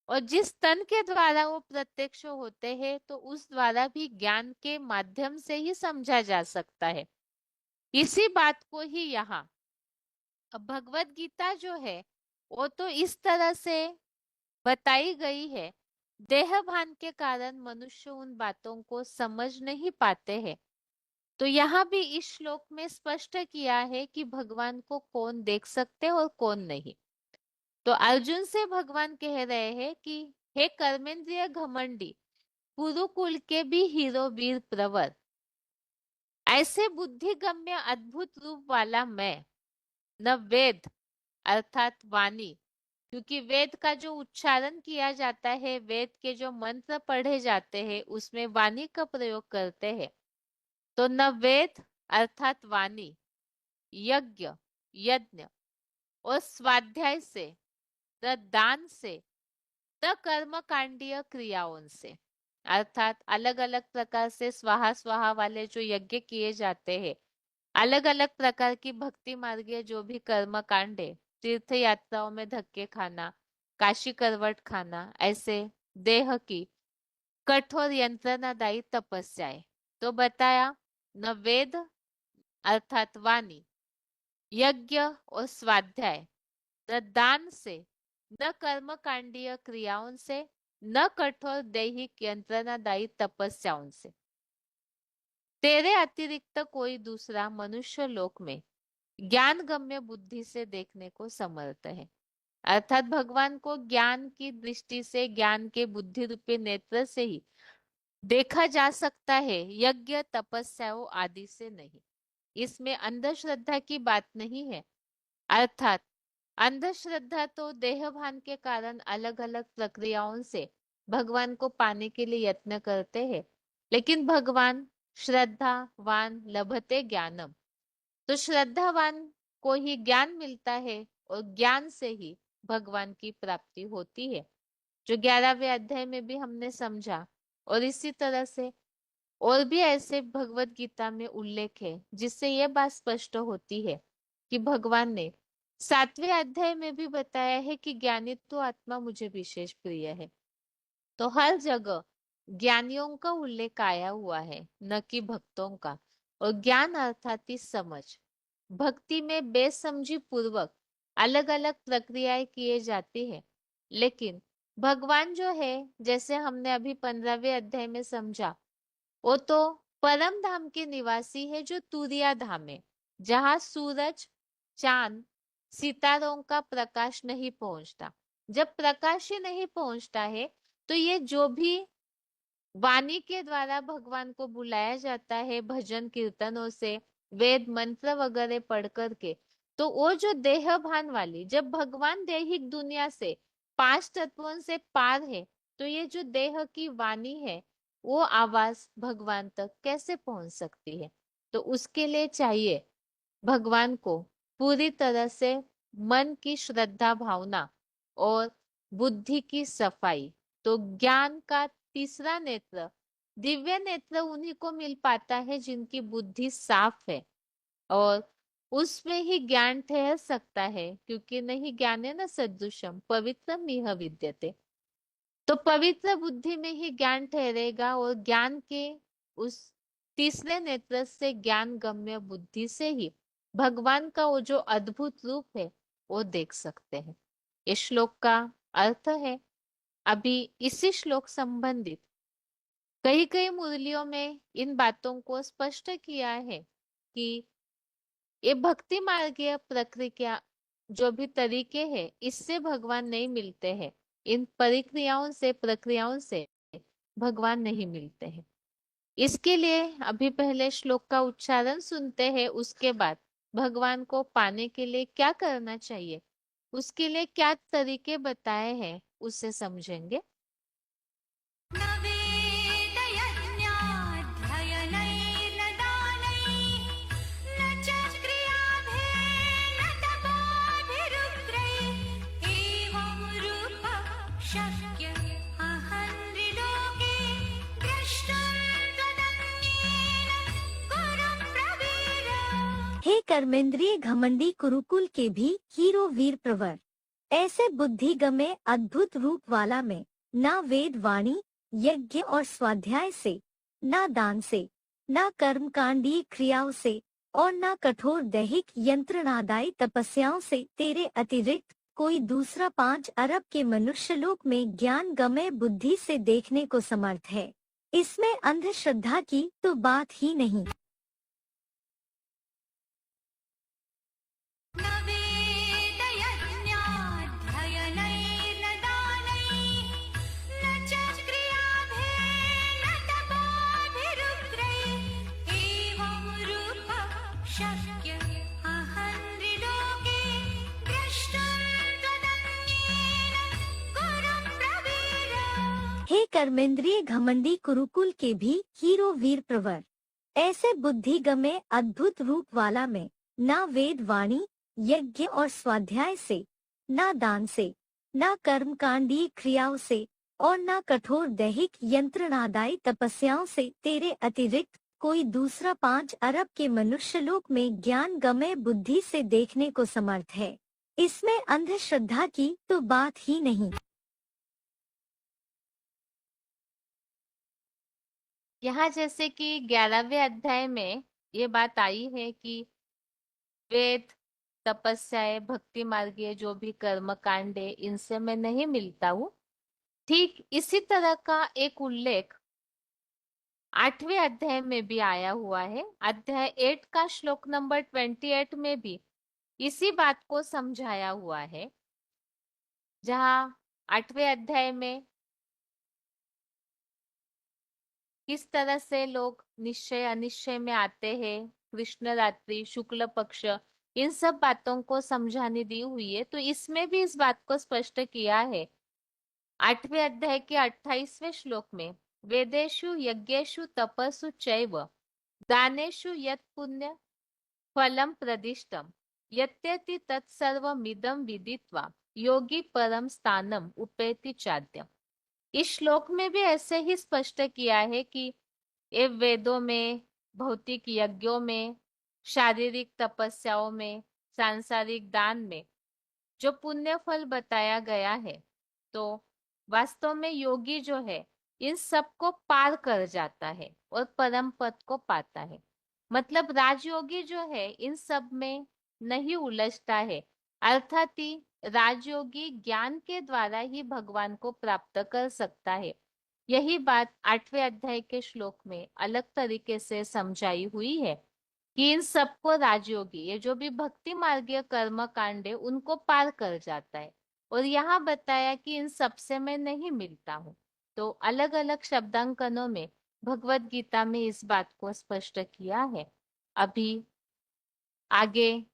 और जिस तन के द्वारा वो प्रत्यक्ष होते हैं, तो उस द्वारा भी ज्ञान के माध्यम से ही समझा जा सकता है। इसी बात को ही यहाँ अब भगवत गीता जो है, वो तो इस तरह से बताई गई है। देह भान के कारण मनुष्य उन बातों को समझ नहीं पाते हैं। तो यहाँ भी इस श्लोक में स्पष्ट किया है कि भगवान को कौन देख सकते और कौन नहीं। तो अर्जुन से भगवान कह रहे हैं कि हे कर्मेंद्रिय घमंडी, कुरुकुल के भी हीरो वीर प्रवर, ऐसे बुद्धिगम्य अद्भुत रूप वाला मैं न वेद अर्थात वाणी, क्योंकि वेद का जो उच्चारण किया जाता है, वेद के जो मंत्र पढ़े जाते हैं, उसमें वाणी का प्रयोग करते हैं। तो न वेद अर्थात वाणी, यज्ञ यज्ञ और स्वाध्याय से, न दान से, न कर्मकांडीय क्रियाओं से, अर्थात अलग अलग प्रकार से स्वाहा स्वाहा वाले जो यज्ञ किए जाते हैं, अलग अलग प्रकार की भक्ति मार्गीय जो भी कर्म कांड है, तीर्थ यात्राओं में धक्के खाना, काशी करवट खाना, ऐसे देह की कठोर यंत्रणादायी तपस्याएं, तो बताया न वेद अर्थात वाणी, यज्ञ और स्वाध्याय, न दान से, न कर्मकांडीय क्रियाओं से, न कठोर दैहिक यंत्रणादायी तपस्याओं से, तेरे अतिरिक्त कोई दूसरा मनुष्य लोक में ज्ञान गम्य बुद्धि से देखने को समर्थ है। अर्थात भगवान को ज्ञान की दृष्टि से, ज्ञान के बुद्धि रूपी नेत्र से ही देखा जा सकता है, यज्ञ तपस्याओं आदि से नहीं। इसमें अंधश्रद्धा की बात नहीं है। अर्थात अंधश्रद्धा तो देहभान के कारण अलग अलग प्रक्रियाओं से भगवान को पाने के लिए यत्न करते हैं, लेकिन भगवान श्रद्धावान लभते ज्ञानम, तो श्रद्धावान को ही ज्ञान मिलता है और ज्ञान से ही भगवान की प्राप्ति होती है, जो 11वें अध्याय में भी हमने समझा। और इसी तरह से और भी ऐसे भगवत गीता में उल्लेख है, जिससे यह बात स्पष्ट होती है कि भगवान ने 7वें अध्याय में भी बताया है कि ज्ञानी तो आत्मा मुझे विशेष प्रिय है। तो हर जगह ज्ञानियों का उल्लेख आया हुआ है, न कि भक्तों का। और ज्ञान अर्थात ही समझ। भक्ति में बेसमझी पूर्वक अलग अलग प्रक्रियाएं किए जाती है, लेकिन भगवान जो है, जैसे हमने अभी 15वें अध्याय में समझा, वो तो परम धाम के निवासी है, जो तुरिया धाम है, जहाँ सूरज, चांद, सितारों का प्रकाश नहीं पहुंचता। जब प्रकाश ही नहीं पहुंचता है तो ये जो भी वाणी के द्वारा भगवान को बुलाया जाता है भजन कीर्तनों से, वेद मंत्र वगैरह पढ़ करके, तो वो जो देह भान वाली, जब भगवान दैहिक दुनिया से पांच तत्वों से पार है, तो ये जो देह की वाणी है वो आवाज भगवान तक कैसे पहुंच सकती है? तो उसके लिए चाहिए भगवान को पूरी तरह से मन की श्रद्धा भावना और बुद्धि की सफाई। तो ज्ञान का तीसरा नेत्र, दिव्य नेत्र उन्हीं को मिल पाता है जिनकी बुद्धि साफ है, और उसमें ही ज्ञान ठहर सकता है, क्योंकि नहीं ज्ञानेन सदृशम पवित्रम इह विद्यते। तो पवित्र बुद्धि में ही ज्ञान ठहरेगा, और ज्ञान के उस तीसरे नेत्र से ज्ञान गम्य बुद्धि से ही भगवान का वो जो अद्भुत रूप है वो देख सकते हैं। इस श्लोक का अर्थ है, अभी इसी श्लोक संबंधित कई कई मुरलियों में इन बातों को स्पष्ट किया है कि ये भक्ति मार्गीय प्रक्रिया जो भी तरीके हैं इससे भगवान नहीं मिलते हैं, इन परिक्रियाओं से प्रक्रियाओं से भगवान नहीं मिलते हैं। इसके लिए अभी पहले श्लोक का उच्चारण सुनते हैं, उसके बाद भगवान को पाने के लिए क्या करना चाहिए, उसके लिए क्या तरीके बताए हैं उसे समझेंगे। न वेदयज्ञाध्ययनैर्न दानैः, न च क्रियाभिर्न तपोभिरुग्रैः, एवं रूपः शक्यः अहं त्रिलोके द्रष्टुं त्वदन्येन कुरु प्रवीर। हे कर्मेंद्रिय घमंडी कुरुकुल के भी हीरो वीर प्रवर, ऐसे बुद्धि गमे अद्भुत रूप वाला में ना वेद वाणी यज्ञ और स्वाध्याय से, ना दान से, ना कर्मकांडीय क्रियाओं से, और ना कठोर दैहिक यंत्रणादायी तपस्याओं से तेरे अतिरिक्त कोई दूसरा 5 अरब के मनुष्यलोक में ज्ञान गमे बुद्धि से देखने को समर्थ है। इसमें अंधश्रद्धा की तो बात ही नहीं। न वेदयज्ञाध्ययनैर्न दानैः, न च क्रियाभिर्न तपोभिरुग्रैः, एवं रूपः शक्यः अहं त्रिलोके द्रष्टुं त्वदन्येन कुरु प्रवीर। हे कर्मेंद्रिय घमंडी कुरुकुल के भी हीरो वीर प्रवर, ऐसे बुद्धि गमे अद्भुत रूप वाला में ना वेद वाणी यज्ञ और स्वाध्याय से, ना दान से, ना कर्मकांडीय क्रियाओं से, और ना कठोर दैहिक यंत्रणादायी तपस्याओं से तेरे अतिरिक्त कोई दूसरा 5 अरब के मनुष्यलोक में ज्ञान गमे बुद्धि से देखने को समर्थ है। इसमें अंधश्रद्धा की तो बात ही नहीं। यहाँ जैसे कि 11वें अध्याय में ये बात आई है कि वेद तपस्याएं भक्ति मार्गीय जो भी कर्म कांड है इनसे मैं नहीं मिलता हूँ, ठीक इसी तरह का एक उल्लेख 8वें अध्याय में भी आया हुआ है। अध्याय 8 का श्लोक नंबर 28 में भी इसी बात को समझाया हुआ है, जहाँ 8वें अध्याय में किस तरह से लोग निश्चय अनिश्चय में आते हैं, कृष्ण रात्रि शुक्ल पक्ष, इन सब बातों को समझाने दी हुई है। तो इसमें भी इस बात को स्पष्ट किया है 8वें अध्याय के 28वें श्लोक में, वेदेषु यज्ञेषु तपसु चैव दानेषु यत् पुण्य फलम प्रदिष्टम यत्यति तत्सर्वमिदं विदित्वा योगी परम स्थानम उपेति चाद्यम। इस श्लोक में भी ऐसे ही स्पष्ट किया है कि ये वेदों में, भौतिक यज्ञों में, शारीरिक तपस्याओं में, सांसारिक दान में जो पुण्य फल बताया गया है, तो वास्तव में योगी जो है इन सबको पार कर जाता है और परम पद को पाता है। मतलब राजयोगी जो है इन सब में नहीं उलझता है, अर्थात ही राजयोगी ज्ञान के द्वारा ही भगवान को प्राप्त कर सकता है। यही बात 8वें अध्याय के श्लोक में अलग तरीके से समझाई हुई है कि इन सबको राजयोगी, ये जो भी भक्ति मार्गीय कर्म कांड है उनको पार कर जाता है। और यहाँ बताया कि इन सबसे मैं नहीं मिलता हूँ। तो अलग अलग शब्दांकनों में भगवत गीता में इस बात को स्पष्ट किया है। अभी आगे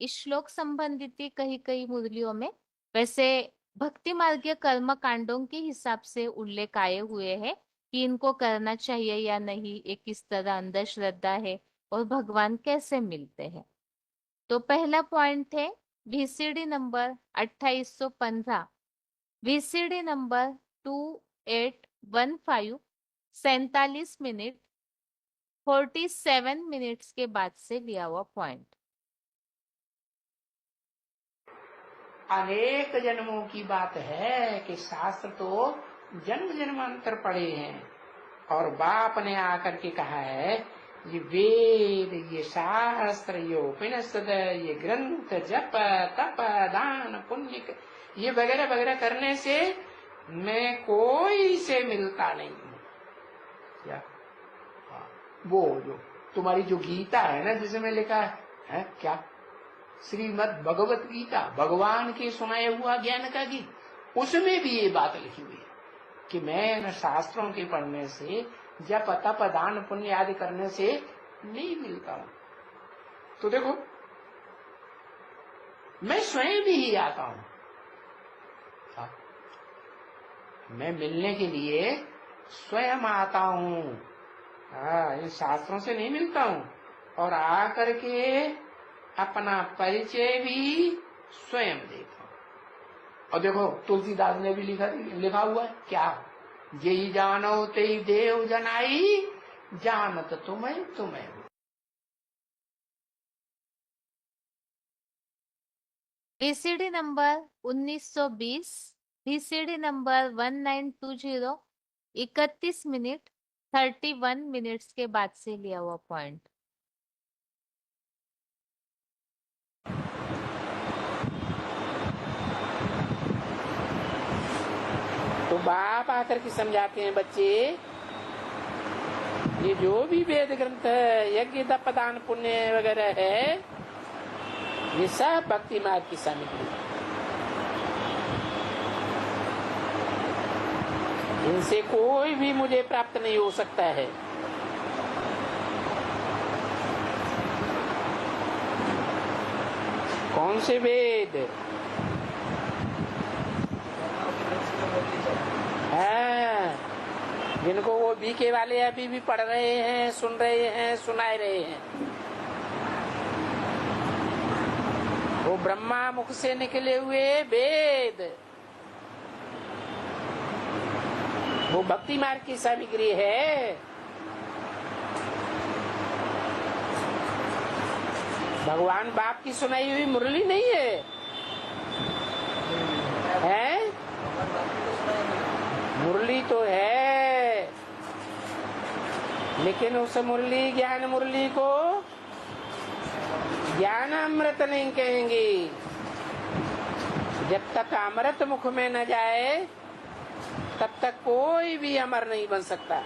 इस श्लोक संबंधित कई कई मुरलियों में वैसे भक्ति मार्गीय कर्म कांडों के हिसाब से उल्लेख आए हुए हैं कि इनको करना चाहिए या नहीं, एक किस तरह अंधश्रद्धा है और भगवान कैसे मिलते हैं। तो पहला पॉइंट है VCD number 2815, VCD number 2815 47 minute 47 minutes के बाद से लिया हुआ पॉइंट। अनेक जन्मों की बात है कि शास्त्र तो जन्म जन्मांतर पढ़े हैं, और बाप ने आकर के कहा है ये वेद, ये शास्त्र, ये उपनिषद, ये ग्रंथ, जप तप दान पुण्य, ये वगैरह वगैरह करने से मैं कोई से मिलता नहीं हूँ। क्या वो जो तुम्हारी जो गीता है ना, जिसमें लिखा है क्या, श्रीमद् भगवत गीता, भगवान के सुनाया हुआ ज्ञान का गीत, उसमें भी ये बात लिखी हुई है कि मैं न शास्त्रों के पढ़ने से, जप तप दान पुण्य आदि करने से नहीं मिलता हूं। तो देखो मैं स्वयं भी ही आता हूं, मैं मिलने के लिए स्वयं आता हूं। इन शास्त्रों से नहीं मिलता हूं, और आकर के अपना परिचय भी स्वयं देता हूं। और देखो तुलसीदास ने भी लिखा हुआ है क्या, यही जानो तेई देव जनाई, जानत तुम्हें तुम्हें। VCD number 1920, VCD number 1920 31 minute 31 minutes के बाद से लिया हुआ पॉइंट। तो बाप आकर के समझाते हैं, बच्चे ये जो भी वेद ग्रंथ है, यज्ञ तप दान पुण्य वगैरह है, ये सब भक्ति मार्ग की सामग्री है। इनसे कोई भी मुझे प्राप्त नहीं हो सकता है। कौन से वेद है जिनको वो बीके वाले अभी भी पढ़ रहे हैं, सुन रहे हैं, सुनाए रहे हैं? वो ब्रह्मा मुख से निकले हुए वेद, वो भक्ति मार्ग की सामग्री है। भगवान बाप की सुनाई हुई मुरली नहीं है, हैं? मुरली तो है, लेकिन उस मुरली ज्ञान मुरली को ज्ञान अमृत नहीं कहेंगे। जब तक अमृत मुख में न जाए तब तक कोई भी अमर नहीं बन सकता,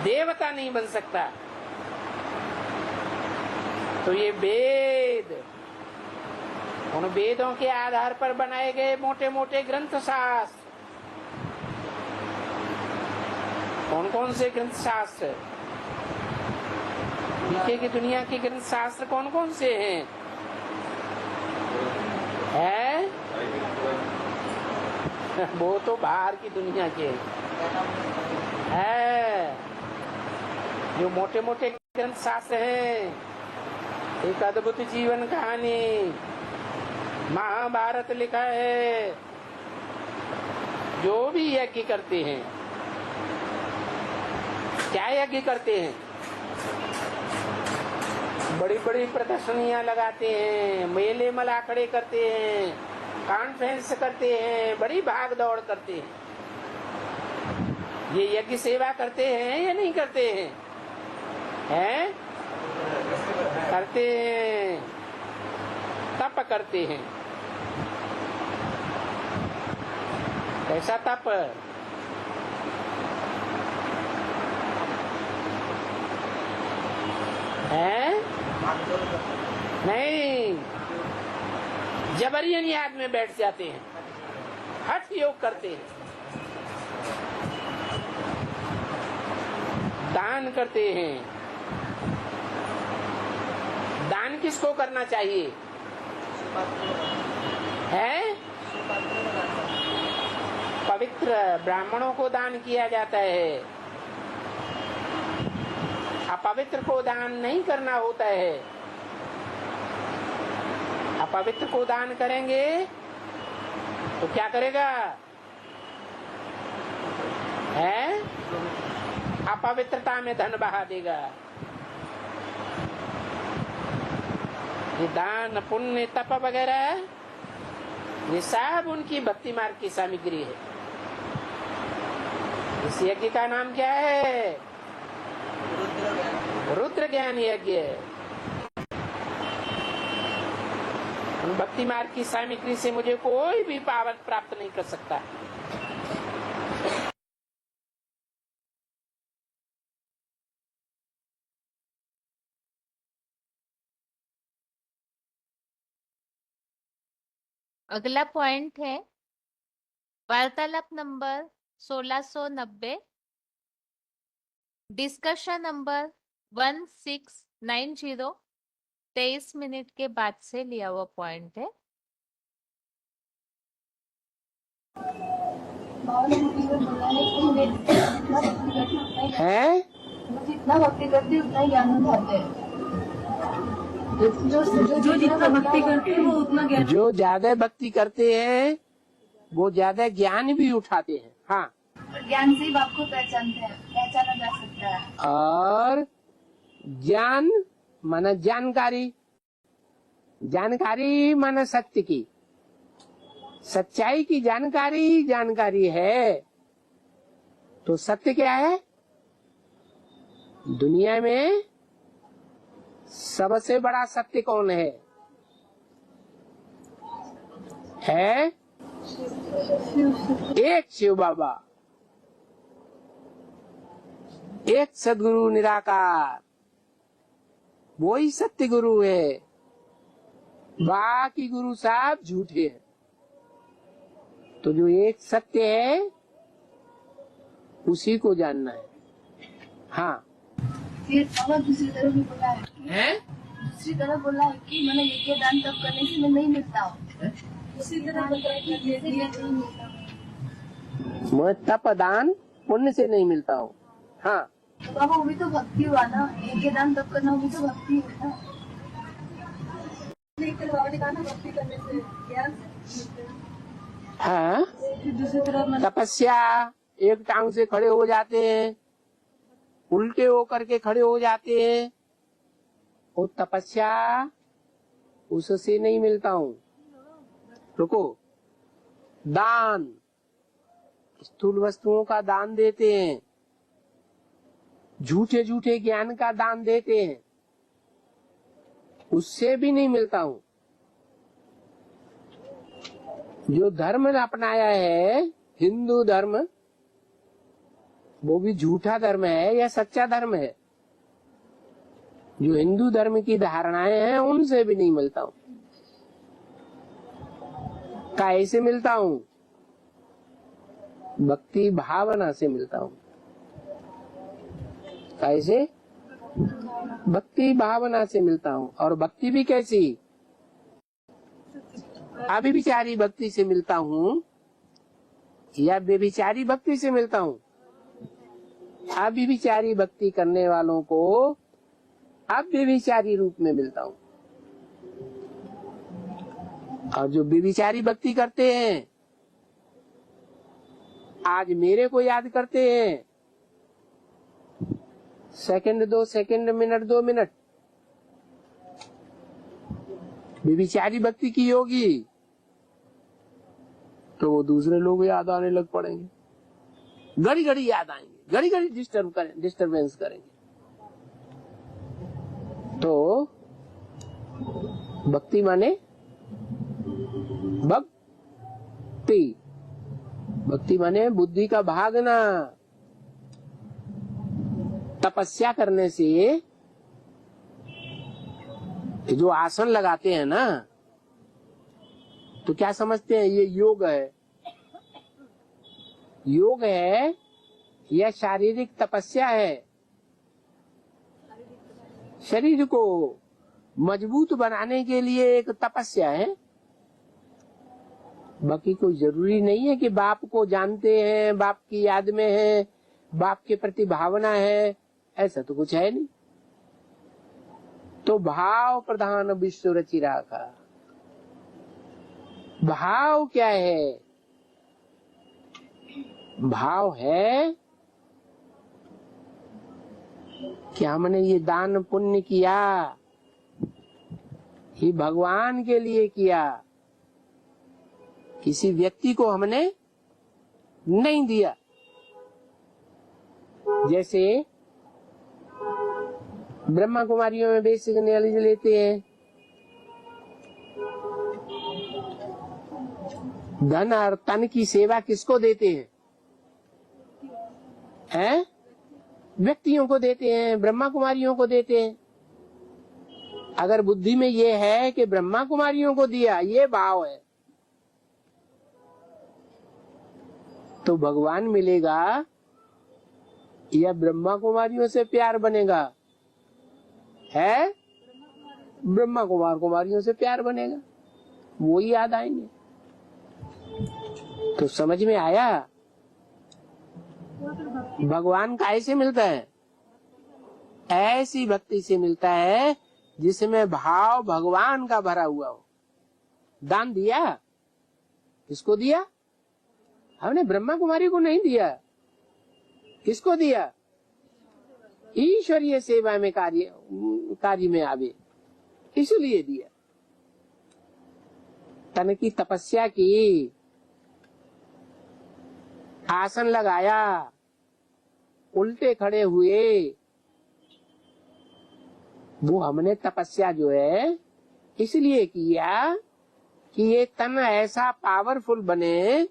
देवता नहीं बन सकता। तो ये वेद, उन वेदों के आधार पर बनाए गए मोटे मोटे ग्रंथ शास्त्र, कौन कौन से ग्रंथ शास्त्र, पीछे की दुनिया के ग्रंथ शास्त्र कौन कौन से हैं? है? वो तो बाहर की दुनिया के है। जो मोटे मोटे ग्रंथ शास्त्र हैं, एक अद्भुत जीवन कहानी, महाभारत लिखा है। जो भी यज्ञ करते हैं, क्या यज्ञ करते हैं? बड़ी बड़ी प्रदर्शनियां लगाते हैं, मेले मलाखड़े करते हैं, कॉन्फ्रेंस करते हैं, बड़ी भाग दौड़ करते हैं। ये यज्ञ सेवा करते हैं या नहीं करते हैं? हैं? करते हैं, तप करते हैं। कैसा तप? है? नहीं, जबरियन याद में बैठ जाते हैं, हठ योग करते हैं, दान करते हैं। दान किसको करना चाहिए? है पवित्र ब्राह्मणों को दान किया जाता है, अपवित्र को दान नहीं करना होता है। अपवित्र को दान करेंगे तो क्या करेगा? है अपवित्रता में धन बहा देगा। ये दान पुण्य तप वगैरह ये सब उनकी भक्ति मार्ग की सामग्री है। इस यज्ञ का नाम क्या है? रुद्र ज्ञान यज्ञ। भक्ति मार्ग की सामग्री से मुझे कोई भी पावन प्राप्त नहीं कर सकता। अगला पॉइंट है वार्तालाप नंबर 1690, डिस्कशन नंबर 1690, 23 मिनट के बाद से लिया हुआ पॉइंट है। है जितना भक्ति करते हैं उतना ही ज्ञान में जाते हैं। जो जितना भक्ति करते हैं वो उतना ज्ञान। जो ज्यादा भक्ति करते हैं वो ज्यादा ज्ञान भी उठाते हैं। हाँ, ज्ञान से ही बाप को पहचानते हैं, पहचाना जा सकता है। और ज्ञान माना जानकारी, जानकारी माना सत्य की, सच्चाई की जानकारी, जानकारी है तो सत्य क्या है? दुनिया में सबसे बड़ा सत्य कौन है? एक शिव बाबा, एक सदगुरु निराकार, वो ही सत्य गुरु है। बाकी गुरु सब झूठे हैं। तो जो एक सत्य है उसी को जानना है। हाँ, फिर और दूसरी तरफ भी बोला है, दूसरी तरफ बोला है कि मैंने यज्ञ दान तब करने से मैं नहीं मिलता हूँ। दूसरी तरफ बोला है कि यज्ञ नहीं मिलता हूँ। मैं तप दान पुण्य से नहीं मिलता हूँ। हाँ, तो बाबा वो भी तो भक्ति हुआ ना, यज्ञ दान तब करना वो भी तो भक्ति हुआ ना। बाबा ने कहा ना भक्ति करने से क्या हाँ, दूसरी तरफ तपस्या, एक टांग से खड़े हो जाते हैं, उल्टे होकर के खड़े हो जाते हैं, वो तपस्या उससे नहीं मिलता हूँ। रुको, दान, स्थूल वस्तुओं का दान देते हैं, झूठे झूठे ज्ञान का दान देते हैं, उससे भी नहीं मिलता हूँ। जो धर्म अपनाया है हिंदू धर्म, वो भी झूठा धर्म है या सच्चा धर्म है? जो हिंदू धर्म की धारणाएं हैं उनसे भी नहीं मिलता हूँ। कैसे मिलता हूँ? भक्ति भावना से मिलता हूँ। कैसे? भक्ति भावना से मिलता हूँ। और भक्ति भी कैसी? अभिविचारी भक्ति से मिलता हूँ या व्यभिचारी भक्ति से मिलता हूँ? अभिविचारी भक्ति करने वालों को अव्यभिचारी रूप में मिलता हूँ, और जो व्यभिचारी भक्ति करते हैं, आज मेरे को याद करते हैं, सेकंड 2 सेकंड, मिनट 2 मिनट, व्यभिचारी भक्ति की होगी तो वो दूसरे लोग याद आने लग पड़ेंगे, घड़ी घड़ी याद आएंगे, घड़ी घड़ी डिस्टर्बेंस करेंगे। तो भक्ति माने भक्ति, भक्ति माने बुद्धि का भागना। तपस्या करने से जो आसन लगाते हैं ना, तो क्या समझते हैं ये योग है? योग है या शारीरिक तपस्या है? शरीर को मजबूत बनाने के लिए एक तपस्या है। बाकी कोई जरूरी नहीं है कि बाप को जानते हैं, बाप की याद में है, बाप के प्रति भावना है, ऐसा तो कुछ है नहीं। तो भाव प्रधान विश्व रचि राखा। भाव क्या है? भाव है कि हमने ये दान पुण्य किया, ये भगवान के लिए किया, किसी व्यक्ति को हमने नहीं दिया। जैसे ब्रह्मा कुमारियों में बेसिक नॉलेज लेते हैं, धन और तन की सेवा किसको देते हैं? हैं? व्यक्तियों को देते हैं, ब्रह्मा कुमारियों को देते हैं। अगर बुद्धि में ये है कि ब्रह्मा कुमारियों को दिया, ये भाव है, तो भगवान मिलेगा या ब्रह्मा कुमारियों से प्यार बनेगा? है ब्रह्मा कुमारियों से प्यार बनेगा, वो ही याद आएंगे। तो समझ में आया? भगवान कैसे मिलता है? ऐसी भक्ति से मिलता है जिसमें भाव भगवान का भरा हुआ हो। दान दिया, किसको दिया? हमने ब्रह्मा कुमारी को नहीं दिया। किसको दिया? ईश्वरीय सेवा में कार्य में आवे, इसलिए दिया। तन की तपस्या की, आसन लगाया, उल्टे खड़े हुए, वो हमने तपस्या जो है इसलिए किया कि ये तन ऐसा पावरफुल बने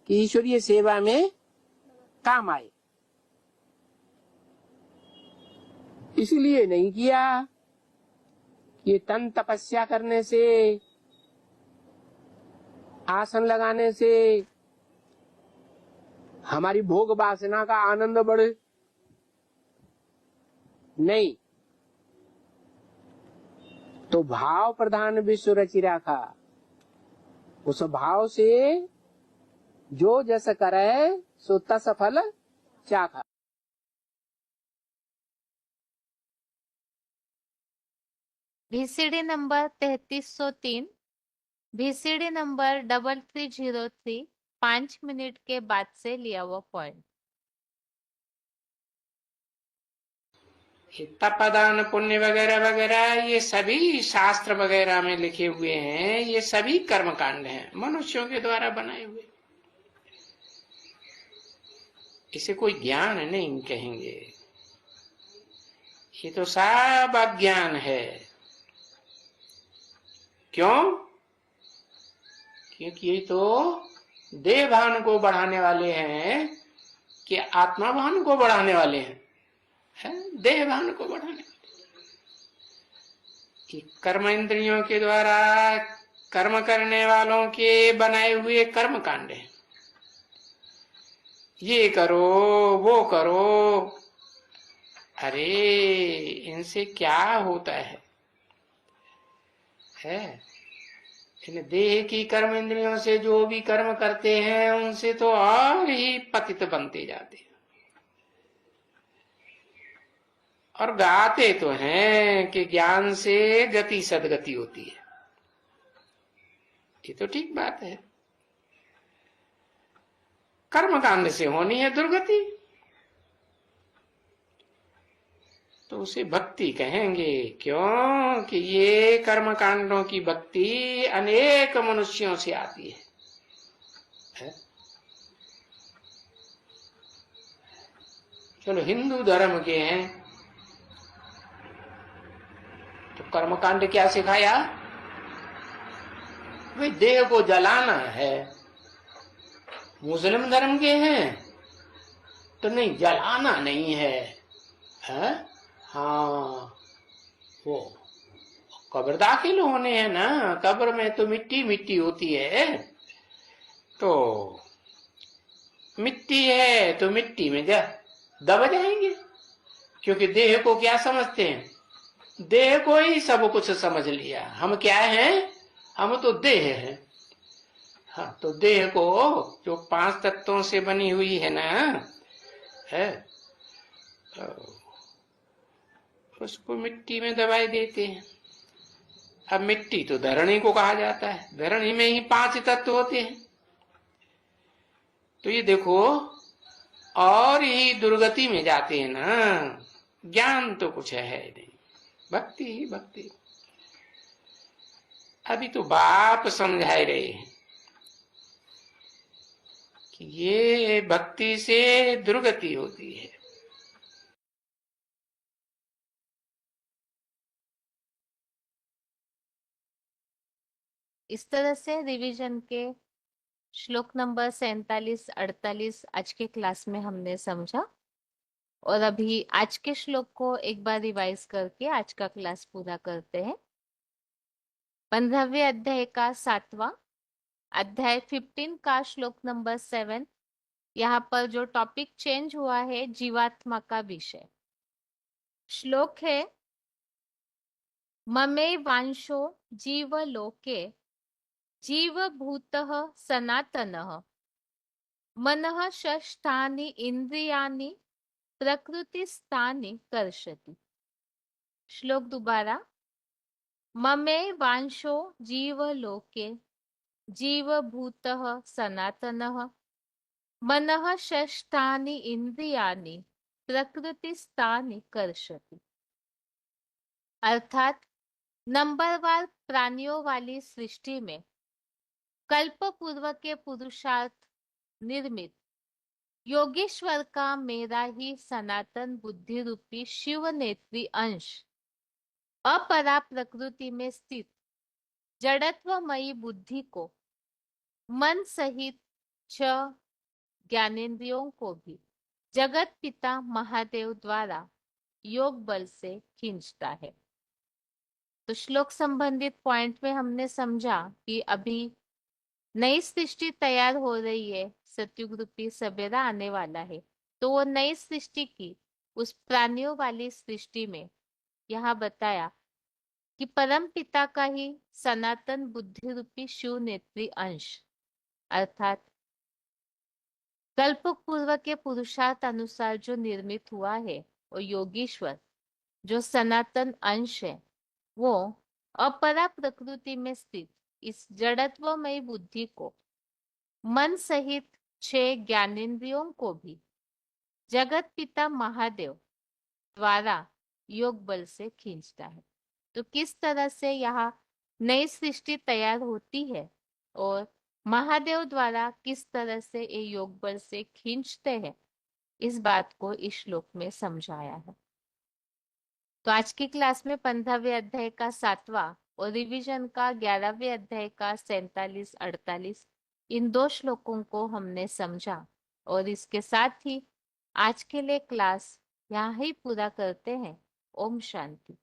कि ईश्वरीय सेवा में काम आए। इसलिए नहीं किया ये तन तपस्या करने से, आसन लगाने से हमारी भोग वासना का आनंद बढ़े, नहीं। तो भाव प्रधान विश्व रचि राखा। उस भाव से जो जस करे सो तस फल चाखा। VCD number 3303, VCD number 3303 5 minute के बाद से लिया हुआ पॉइंट। तपदान पुण्य वगैरह वगैरह ये सभी शास्त्र वगैरह में लिखे हुए हैं, ये सभी कर्म कांड हैं, मनुष्यों के द्वारा बनाए हुए। इसे कोई ज्ञान नहीं कहेंगे, ये तो सब अज्ञान है। क्यों? क्योंकि ये तो देह भान को बढ़ाने वाले हैं कि आत्मा भान को बढ़ाने वाले हैं? देह भान को बढ़ाने वाले। कर्म इंद्रियों के द्वारा कर्म करने वालों के बनाए हुए कर्म कांड है। ये करो, वो करो, अरे इनसे क्या होता है? इन देह की कर्म इंद्रियों से जो भी कर्म करते हैं उनसे तो और ही पतित बनते जाते हैं। और गाते तो हैं कि ज्ञान से गति सदगति होती है, ये तो ठीक बात है। कर्म कांड से होनी है दुर्गति, तो उसे भक्ति कहेंगे। क्यों कि ये कर्म कांडों की भक्ति अनेक मनुष्यों से आती है? चलो हिंदू धर्म के हैं तो कर्मकांड क्या सिखाया? भाई देह को जलाना है। मुस्लिम धर्म के हैं तो नहीं, जलाना नहीं है, हाँ वो कब्र दाखिल होने हैं ना, कब्र में तो मिट्टी मिट्टी होती है, तो मिट्टी है तो मिट्टी में जा दब जाएंगे, क्योंकि देह को क्या समझते हैं, देह को ही सब कुछ समझ लिया। हम क्या हैं, हम तो देह हैं। हाँ, तो देह को जो 5 तत्वों से बनी हुई है ना, है, तो उसको मिट्टी में दबाई देते हैं। अब मिट्टी तो धरणी को कहा जाता है, धरणी में ही 5 तत्व होते हैं। तो ये देखो, और ही दुर्गति में जाते हैं ना, ज्ञान तो कुछ है नहीं, भक्ति ही भक्ति। अभी तो बाप समझाए रहे हैं कि ये भक्ति से दुर्गति होती है। इस तरह से रिवीजन के श्लोक नंबर 47-48 आज के क्लास में हमने समझा, और अभी आज के श्लोक को एक बार रिवाइज करके आज का क्लास पूरा करते हैं। 15वें अध्याय का 7वां अध्याय 15 का श्लोक नंबर 7। यहाँ पर जो टॉपिक चेंज हुआ है, जीवात्मा का विषय। श्लोक है, ममे वांशो जीव लोके जीव भूतः सनातनः मनः षष्ठानि इंद्रियाणि प्रकृतिस्थानि कर्षति। श्लोक दोबारा, ममे वांशो जीव लोके जीव भूतः सनातनः मनः षष्ठानि इंद्रियाणि प्रकृतिस्थानि कर्षति। अर्थात नंबरवार प्राणियों वाली सृष्टि में कल्प पूर्व के पुरुषार्थ निर्मित योगेश्वर का मेरा ही सनातन बुद्धि रूपी शिव नेत्री अंश अपरा प्रकृति में स्थित जड़त्वमयी बुद्धि को मन सहित 6 ज्ञानेंद्रियों को भी जगत पिता महादेव द्वारा योग बल से खींचता है। तो श्लोक संबंधित पॉइंट में हमने समझा कि अभी नई सृष्टि तैयार हो रही है, सतयुग रूपी सवेरा आने वाला है। तो वो नई सृष्टि की उस प्राणियों वाली सृष्टि में यहाँ बताया कि परम पिता का ही सनातन बुद्धि रूपी शिव नेत्री अंश, अर्थात कल्प पूर्व के पुरुषार्थ अनुसार जो निर्मित हुआ है, वो योगीश्वर जो सनातन अंश है, वो अपरा प्रकृति में स्थित इस जड़त्वमय बुद्धि को मन सहित 6 ज्ञानेंद्रियों को भी जगत पिता महादेव द्वारा योग बल से खींचता है। तो किस तरह से यहाँ नई सृष्टि तैयार होती है और महादेव द्वारा किस तरह से ये योग बल से खींचते हैं, इस बात को इस श्लोक में समझाया है। तो आज की क्लास में 15वें अध्याय का 7वां और रिवीजन का 11वें अध्याय का 47-48 इन 2 श्लोकों को हमने समझा, और इसके साथ ही आज के लिए क्लास यहाँ ही पूरा करते हैं। ओम शांति।